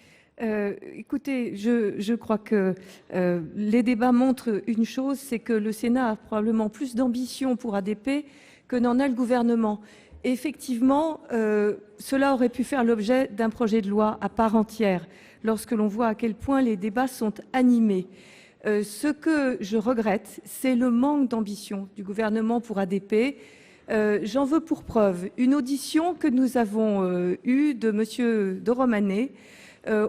[SPEAKER 17] Écoutez, je crois que les débats montrent une chose, c'est que le Sénat a probablement plus d'ambition pour ADP que n'en a le gouvernement. Et effectivement, cela aurait pu faire l'objet d'un projet de loi à part entière, lorsque l'on voit à quel point les débats sont animés. Ce que je regrette, c'est le manque d'ambition du gouvernement pour ADP. J'en veux pour preuve une audition que nous avons eue de M. de Romanet,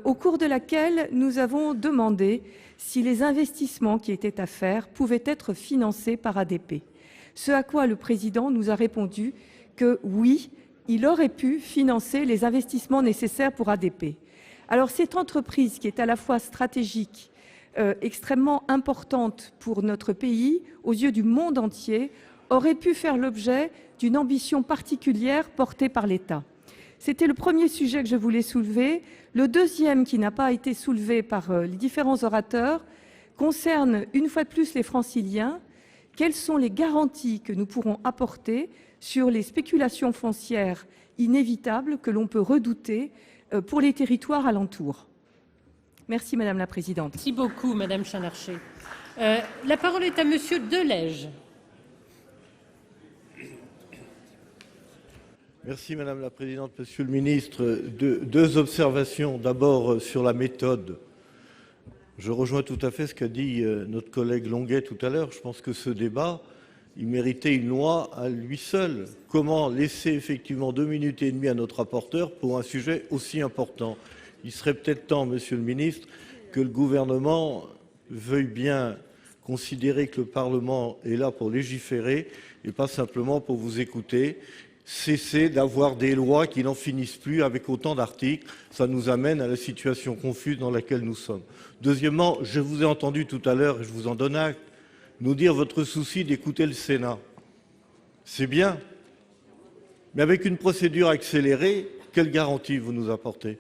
[SPEAKER 17] au cours de laquelle nous avons demandé si les investissements qui étaient à faire pouvaient être financés par ADP. Ce à quoi le président nous a répondu que oui, il aurait pu financer les investissements nécessaires pour ADP. Alors cette entreprise qui est à la fois stratégique, extrêmement importante pour notre pays, aux yeux du monde entier, aurait pu faire l'objet d'une ambition particulière portée par l'État. C'était le premier sujet que je voulais soulever. Le deuxième, qui n'a pas été soulevé par les différents orateurs, concerne une fois de plus les franciliens. Quelles sont les garanties que nous pourrons apporter sur les spéculations foncières inévitables que l'on peut redouter pour les territoires alentours? Merci Madame la Présidente.
[SPEAKER 2] Merci beaucoup Madame Chain-Larché. La parole est à Monsieur Delège.
[SPEAKER 18] Merci Madame la Présidente. Monsieur le Ministre, deux observations. D'abord sur la méthode. Je rejoins tout à fait ce qu'a dit notre collègue Longuet tout à l'heure. Je pense que ce débat, il méritait une loi à lui seul. Comment laisser effectivement 2 minutes et demie à notre rapporteur pour un sujet aussi important? Il serait peut-être temps, Monsieur le Ministre, que le gouvernement veuille bien considérer que le Parlement est là pour légiférer et pas simplement pour vous écouter. Cesser d'avoir des lois qui n'en finissent plus avec autant d'articles. Ça nous amène à la situation confuse dans laquelle nous sommes. Deuxièmement, je vous ai entendu tout à l'heure, et je vous en donne acte, nous dire votre souci d'écouter le Sénat. C'est bien. Mais avec une procédure accélérée, quelle garantie vous nous apportez?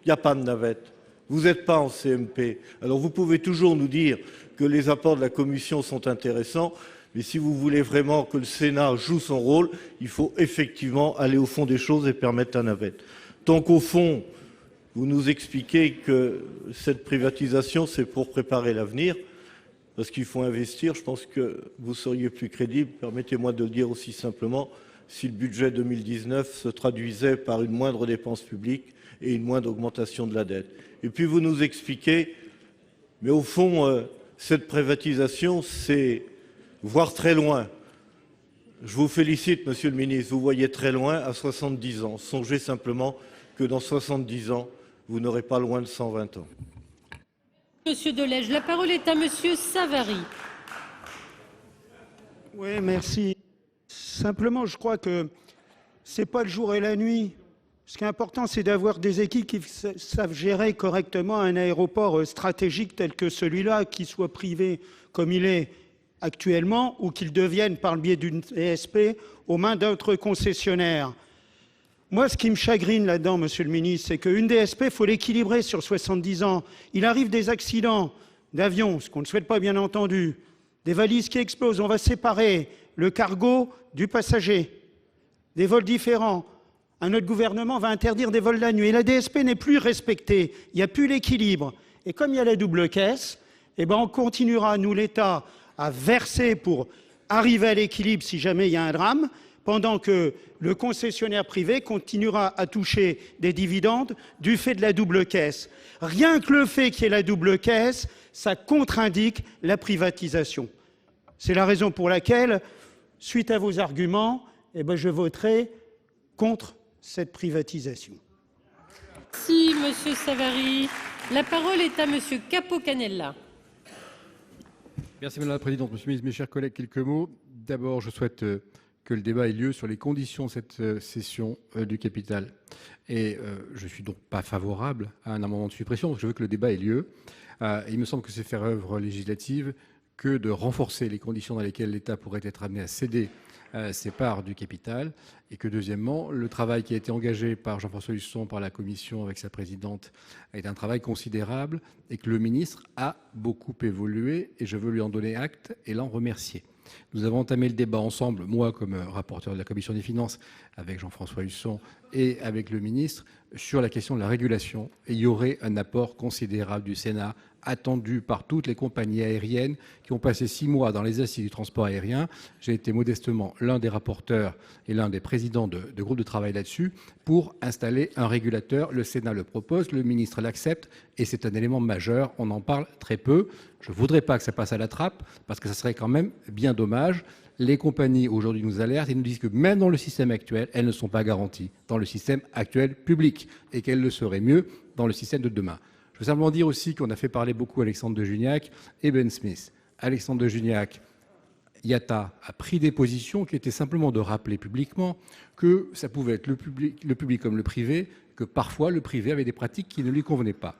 [SPEAKER 18] Il n'y a pas de navette. Vous n'êtes pas en CMP. Alors vous pouvez toujours nous dire que les apports de la Commission sont intéressants, mais si vous voulez vraiment que le Sénat joue son rôle, il faut effectivement aller au fond des choses et permettre la navette. Tant qu'au fond, vous nous expliquez que cette privatisation, c'est pour préparer l'avenir, parce qu'il faut investir, je pense que vous seriez plus crédible, permettez-moi de le dire aussi simplement, si le budget 2019 se traduisait par une moindre dépense publique et une moindre augmentation de la dette. Et puis vous nous expliquez, mais au fond, cette privatisation, c'est voir très loin. Je vous félicite, Monsieur le Ministre, vous voyez très loin à 70 ans. Songez simplement que dans 70 ans, vous n'aurez pas loin de 120 ans.
[SPEAKER 2] Monsieur Delège, la parole est à Monsieur Savary.
[SPEAKER 19] Oui, merci. Simplement, je crois que ce n'est pas le jour et la nuit. Ce qui est important, c'est d'avoir des équipes qui savent gérer correctement un aéroport stratégique tel que celui-là, qu'il soit privé comme il est actuellement ou qu'il devienne par le biais d'une DSP aux mains d'autres concessionnaires. Moi, ce qui me chagrine là-dedans, Monsieur le Ministre, c'est qu'une DSP, il faut l'équilibrer sur 70 ans. Il arrive des accidents d'avion, ce qu'on ne souhaite pas bien entendu, des valises qui explosent. On va séparer le cargo du passager, des vols différents. Un autre gouvernement va interdire des vols la nuit. Et la DSP n'est plus respectée. Il n'y a plus l'équilibre. Et comme il y a la double caisse, eh ben on continuera, nous, l'État, à verser pour arriver à l'équilibre si jamais il y a un drame, pendant que le concessionnaire privé continuera à toucher des dividendes du fait de la double caisse. Rien que le fait qu'il y ait la double caisse, ça contre-indique la privatisation. C'est la raison pour laquelle, suite à vos arguments, eh ben je voterai contre cette privatisation.
[SPEAKER 2] Merci, Monsieur Savary. La parole est à Monsieur Capo-Canella.
[SPEAKER 6] Merci Madame la Présidente. Monsieur le Ministre, mes chers collègues, quelques mots. D'abord, je souhaite que le débat ait lieu sur les conditions de cette cession du capital. Et je ne suis donc pas favorable à un amendement de suppression, parce que je veux que le débat ait lieu. Il me semble que c'est faire œuvre législative que de renforcer les conditions dans lesquelles l'État pourrait être amené à céder ses parts du capital, et que deuxièmement, le travail qui a été engagé par Jean-François Husson, par la Commission avec sa présidente, est un travail considérable et que le ministre a beaucoup évolué, et je veux lui en donner acte et l'en remercier. Nous avons entamé le débat ensemble, moi comme rapporteur de la Commission des finances, avec Jean-François Husson et avec le ministre, sur la question de la régulation. Et il y aurait un apport considérable du Sénat, attendu par toutes les compagnies aériennes qui ont passé 6 mois dans les assises du transport aérien. J'ai été modestement l'un des rapporteurs et l'un des présidents de groupes de travail là-dessus pour installer un régulateur. Le Sénat le propose, le ministre l'accepte et c'est un élément majeur. On en parle très peu. Je ne voudrais pas que ça passe à la trappe parce que ça serait quand même bien dommage. Les compagnies aujourd'hui nous alertent et nous disent que même dans le système actuel, elles ne sont pas garanties dans le système actuel public et qu'elles le seraient mieux dans le système de demain. Je veux simplement dire aussi qu'on a fait parler beaucoup Alexandre de Juniac et Ben Smith. Alexandre de Juniac, IATA a pris des positions qui étaient simplement de rappeler publiquement que ça pouvait être le public comme le privé, que parfois le privé avait des pratiques qui ne lui convenaient pas.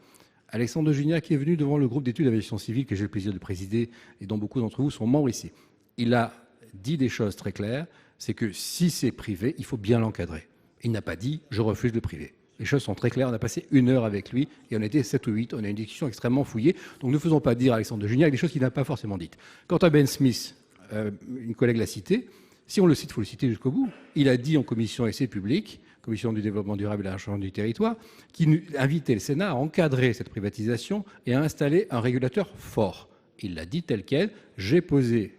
[SPEAKER 6] Alexandre de Juniac est venu devant le groupe d'études d'aviation civile que j'ai le plaisir de présider et dont beaucoup d'entre vous sont membres ici. Il a dit des choses très claires, c'est que si c'est privé, il faut bien l'encadrer. Il n'a pas dit « je refuse le privé ». Les choses sont très claires. On a passé 1 heure avec lui et on était 7 ou 8. On a eu une discussion extrêmement fouillée. Donc ne faisons pas dire à Alexandre de Juniac des choses qu'il n'a pas forcément dites. Quant à Ben Smith, une collègue l'a cité. Si on le cite, il faut le citer jusqu'au bout. Il a dit en commission essai public, commission du développement durable et de l'aménagement du territoire, qu'il invitait le Sénat à encadrer cette privatisation et à installer un régulateur fort. Il l'a dit tel quel. J'ai posé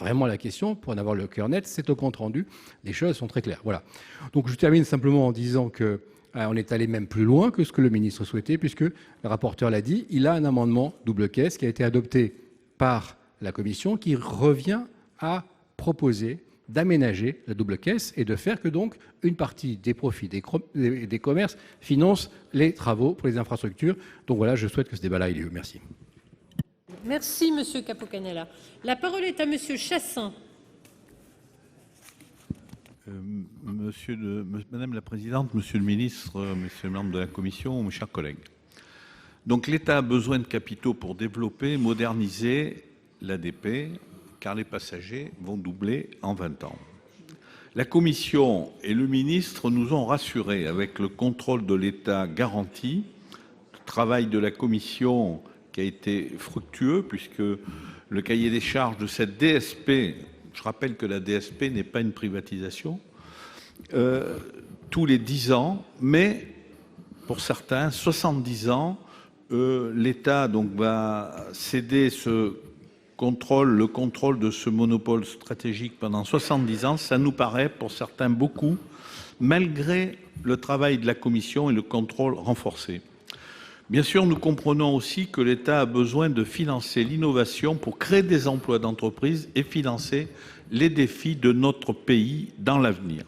[SPEAKER 6] vraiment la question pour en avoir le cœur net. C'est au compte rendu. Les choses sont très claires. Voilà. Donc je termine simplement en disant que on est allé même plus loin que ce que le ministre souhaitait, puisque le rapporteur l'a dit, il a un amendement double caisse qui a été adopté par la Commission qui revient à proposer d'aménager la double caisse et de faire que donc une partie des profits des commerces finance les travaux pour les infrastructures. Donc voilà, je souhaite que ce débat-là ait lieu. Merci.
[SPEAKER 2] Merci Monsieur Capo-Canella. La parole est à Monsieur Chassaing.
[SPEAKER 20] Madame la Présidente, Monsieur le Ministre, Messieurs les membres de la Commission, mes chers collègues. Donc l'État a besoin de capitaux pour développer, moderniser l'ADP, car les passagers vont doubler en 20 ans. La Commission et le ministre nous ont rassurés avec le contrôle de l'État garanti, le travail de la Commission qui a été fructueux puisque le cahier des charges de cette DSP, je rappelle que la DSP n'est pas une privatisation, tous les 10 ans, mais pour certains, 70 ans, l'État donc va céder le contrôle de ce monopole stratégique pendant 70 ans. Ça nous paraît, pour certains, beaucoup, malgré le travail de la Commission et le contrôle renforcé. Bien sûr, nous comprenons aussi que l'État a besoin de financer l'innovation pour créer des emplois d'entreprise et financer les défis de notre pays dans l'avenir.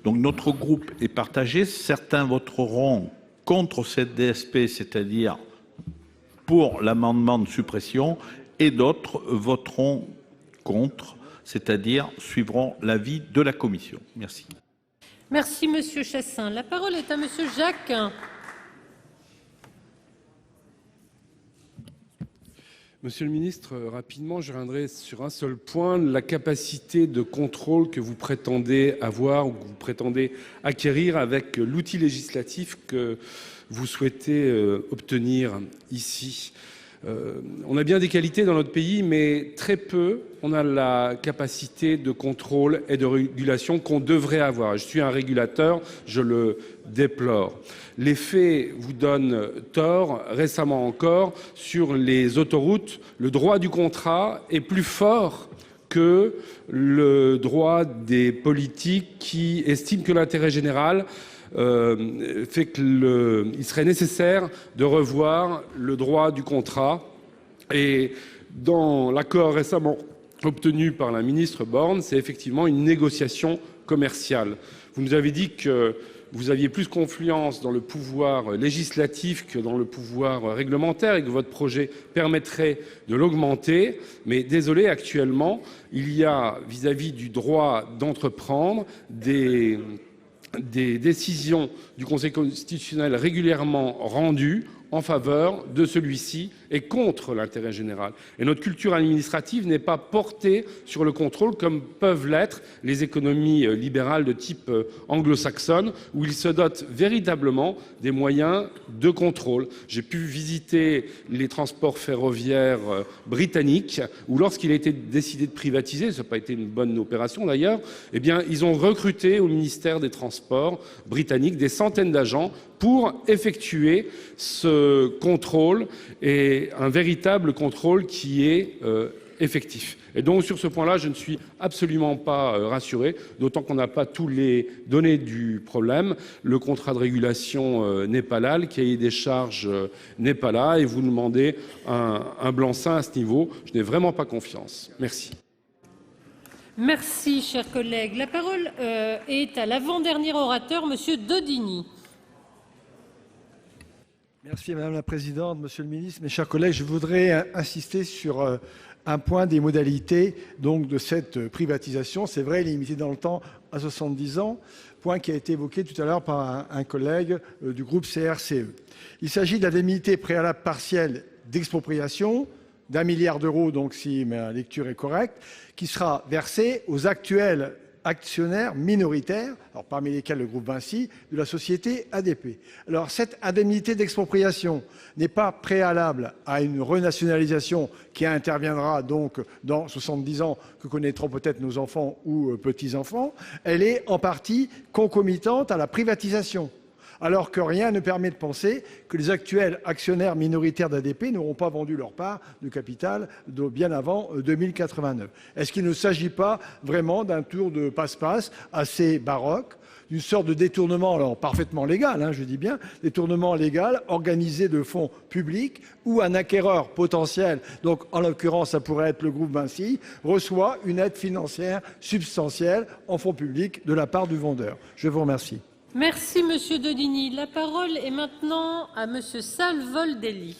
[SPEAKER 20] Donc notre groupe est partagé. Certains voteront contre cette DSP, c'est-à-dire pour l'amendement de suppression, et d'autres voteront contre, c'est-à-dire suivront l'avis de la Commission. Merci.
[SPEAKER 2] Merci Monsieur Chassaing. La parole est à Monsieur Jacques.
[SPEAKER 21] Monsieur le ministre, rapidement, je reviendrai sur un seul point, la capacité de contrôle que vous prétendez avoir ou que vous prétendez acquérir avec l'outil législatif que vous souhaitez obtenir ici. On a bien des qualités dans notre pays, mais très peu on a la capacité de contrôle et de régulation qu'on devrait avoir. Je suis un régulateur, je le déplore. Les faits vous donnent tort. Récemment encore, sur les autoroutes, le droit du contrat est plus fort que le droit des politiques qui estiment que l'intérêt général fait qu'il serait nécessaire de revoir le droit du contrat. Et dans l'accord récemment obtenu par la ministre Borne, c'est effectivement une négociation commerciale. Vous nous avez dit que vous aviez plus confiance dans le pouvoir législatif que dans le pouvoir réglementaire et que votre projet permettrait de l'augmenter. Mais désolé, actuellement, il y a vis-à-vis du droit d'entreprendre des décisions du Conseil constitutionnel régulièrement rendues en faveur de celui-ci et contre l'intérêt général. Et notre culture administrative n'est pas portée sur le contrôle comme peuvent l'être les économies libérales de type anglo-saxonne, où ils se dotent véritablement des moyens de contrôle. J'ai pu visiter les transports ferroviaires britanniques, où lorsqu'il a été décidé de privatiser, ça n'a pas été une bonne opération d'ailleurs, eh bien, ils ont recruté au ministère des Transports britannique des centaines d'agents pour effectuer ce contrôle, et un véritable contrôle qui est effectif. Et donc sur ce point-là, je ne suis absolument pas rassuré, d'autant qu'on n'a pas tous les données du problème. Le contrat de régulation n'est pas là, le cahier des charges n'est pas là, et vous demandez un blanc-seing à ce niveau. Je n'ai vraiment pas confiance. Merci.
[SPEAKER 2] Merci, cher collègue. La parole est à l'avant-dernier orateur, Monsieur Daudigny.
[SPEAKER 1] Merci Madame la Présidente, Monsieur le Ministre, mes chers collègues. Je voudrais insister sur un point des modalités donc, de cette privatisation. C'est vrai, limité dans le temps à 70 ans, point qui a été évoqué tout à l'heure par un collègue du groupe CRCE. Il s'agit de l'indemnité préalable partielle d'expropriation d'1 milliard d'euros, donc si ma lecture est correcte, qui sera versée aux actuels actionnaires minoritaires, alors parmi lesquels le groupe Vinci, de la société ADP. Alors cette indemnité d'expropriation n'est pas préalable à une renationalisation qui interviendra donc dans 70 ans, que connaîtront peut-être nos enfants ou petits-enfants. Elle est en partie concomitante à la privatisation, alors que rien ne permet de penser que les actuels actionnaires minoritaires d'ADP n'auront pas vendu leur part de capital bien avant 2089. Est-ce qu'il ne s'agit pas vraiment d'un tour de passe-passe assez baroque, d'une sorte de détournement, alors parfaitement légal, je dis bien, détournement légal organisé de fonds publics où un acquéreur potentiel, donc en l'occurrence ça pourrait être le groupe Vinci, reçoit une aide financière substantielle en fonds publics de la part du vendeur? Je vous remercie.
[SPEAKER 2] Merci, Monsieur Daudigny. La parole est maintenant à Monsieur Savoldelli.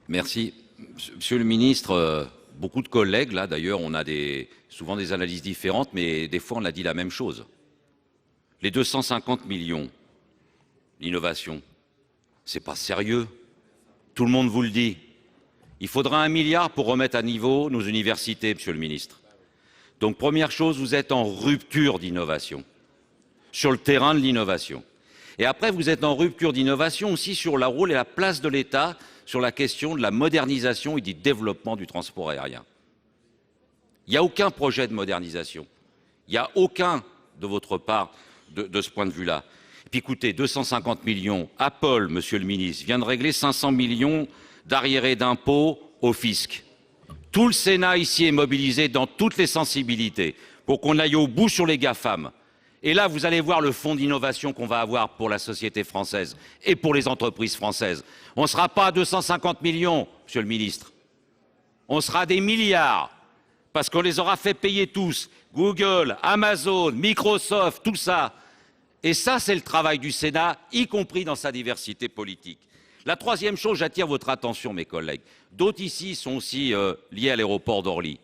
[SPEAKER 22] Merci. Monsieur le ministre, beaucoup de collègues, là d'ailleurs, on a souvent des analyses différentes, mais des fois on a dit la même chose. Les 250 millions, l'innovation, c'est pas sérieux. Tout le monde vous le dit. Il faudra 1 milliard pour remettre à niveau nos universités, Monsieur le ministre. Donc première chose, vous êtes en rupture d'innovation sur le terrain de l'innovation. Et après, vous êtes en rupture d'innovation aussi sur le rôle et la place de l'État sur la question de la modernisation et du développement du transport aérien. Il n'y a aucun projet de modernisation. Il n'y a aucun de votre part de ce point de vue-là. Et puis écoutez, 250 millions, Apple, Monsieur le ministre, vient de régler 500 millions d'arriérés d'impôts au fisc. Tout le Sénat ici est mobilisé dans toutes les sensibilités pour qu'on aille au bout sur les GAFAM. Et là, vous allez voir le fonds d'innovation qu'on va avoir pour la société française et pour les entreprises françaises. On ne sera pas à 250 millions, Monsieur le ministre. On sera à des milliards, parce qu'on les aura fait payer tous. Google, Amazon, Microsoft, tout ça. Et ça, c'est le travail du Sénat, y compris dans sa diversité politique. La troisième chose, j'attire votre attention, mes collègues. D'autres ici sont aussi liés à l'aéroport d'Orly.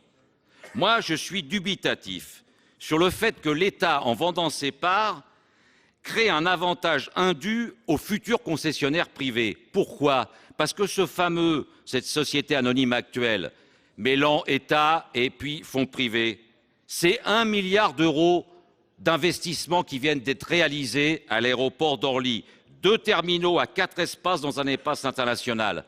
[SPEAKER 22] Moi, je suis dubitatif sur le fait que l'État, en vendant ses parts, crée un avantage indu aux futurs concessionnaires privés. Pourquoi? Parce que cette société anonyme actuelle, mêlant État et puis fonds privés, c'est 1 milliard d'euros d'investissements qui viennent d'être réalisés à l'aéroport d'Orly. 2 terminaux à 4 espaces dans un espace international.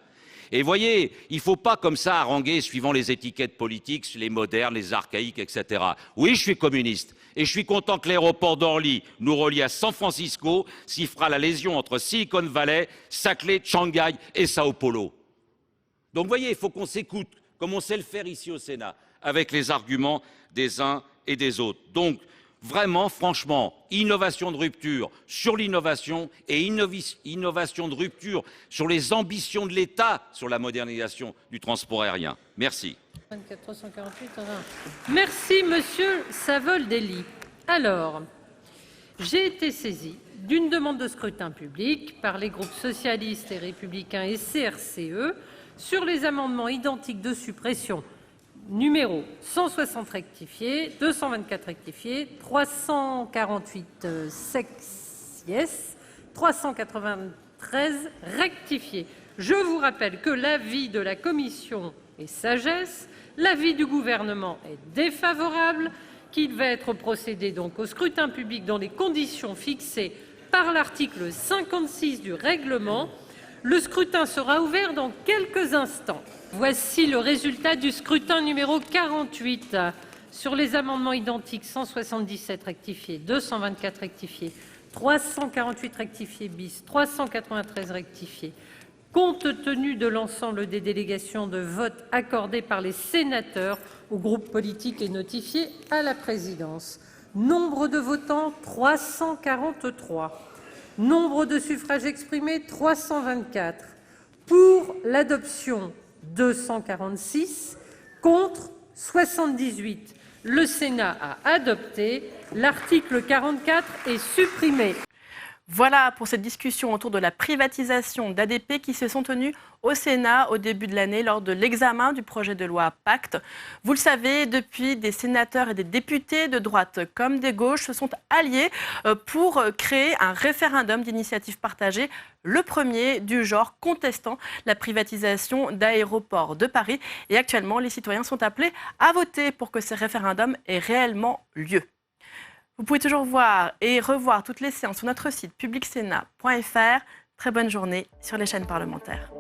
[SPEAKER 22] Et voyez, il ne faut pas comme ça haranguer suivant les étiquettes politiques, les modernes, les archaïques, etc. Oui, je suis communiste. Et je suis content que l'aéroport d'Orly nous relie à San Francisco, s'il fera la liaison entre Silicon Valley, Saclay, Shanghai et Sao Paulo. Donc vous voyez, il faut qu'on s'écoute, comme on sait le faire ici au Sénat, avec les arguments des uns et des autres. Donc, vraiment, franchement, innovation de rupture sur l'innovation et innovation de rupture sur les ambitions de l'État sur la modernisation du transport aérien. Merci.
[SPEAKER 2] 24 348, merci, Monsieur Savoldelli. Alors, J'ai été saisie d'une demande de scrutin public par les groupes socialistes et républicains et CRCE sur les amendements identiques de suppression numéro 160 rectifié, 224 rectifié, 348 sexies, 393 rectifié. Je vous rappelle que l'avis de la commission est sagesse, l'avis du gouvernement est défavorable, qu'il va être procédé donc au scrutin public dans les conditions fixées par l'article 56 du règlement. Le scrutin sera ouvert dans quelques instants. Voici le résultat du scrutin numéro 48 sur les amendements identiques 177 rectifié, 224 rectifié, 348 rectifié bis, 393 rectifié. Compte tenu de l'ensemble des délégations de vote accordées par les sénateurs aux groupes politiques et notifiées à la présidence. Nombre de votants 343. Nombre de suffrages exprimés 324. Pour l'adoption 246. Contre 78. Le Sénat a adopté. L'article 44 est supprimé.
[SPEAKER 7] Voilà pour cette discussion autour de la privatisation d'ADP qui se sont tenues au Sénat au début de l'année lors de l'examen du projet de loi Pacte. Vous le savez, depuis, des sénateurs et des députés de droite comme des gauches se sont alliés pour créer un référendum d'initiative partagée, le premier du genre contestant la privatisation d'Aéroports de Paris. Et actuellement, les citoyens sont appelés à voter pour que ce référendum ait réellement lieu. Vous pouvez toujours voir et revoir toutes les séances sur notre site publicsénat.fr. Très bonne journée sur les chaînes parlementaires.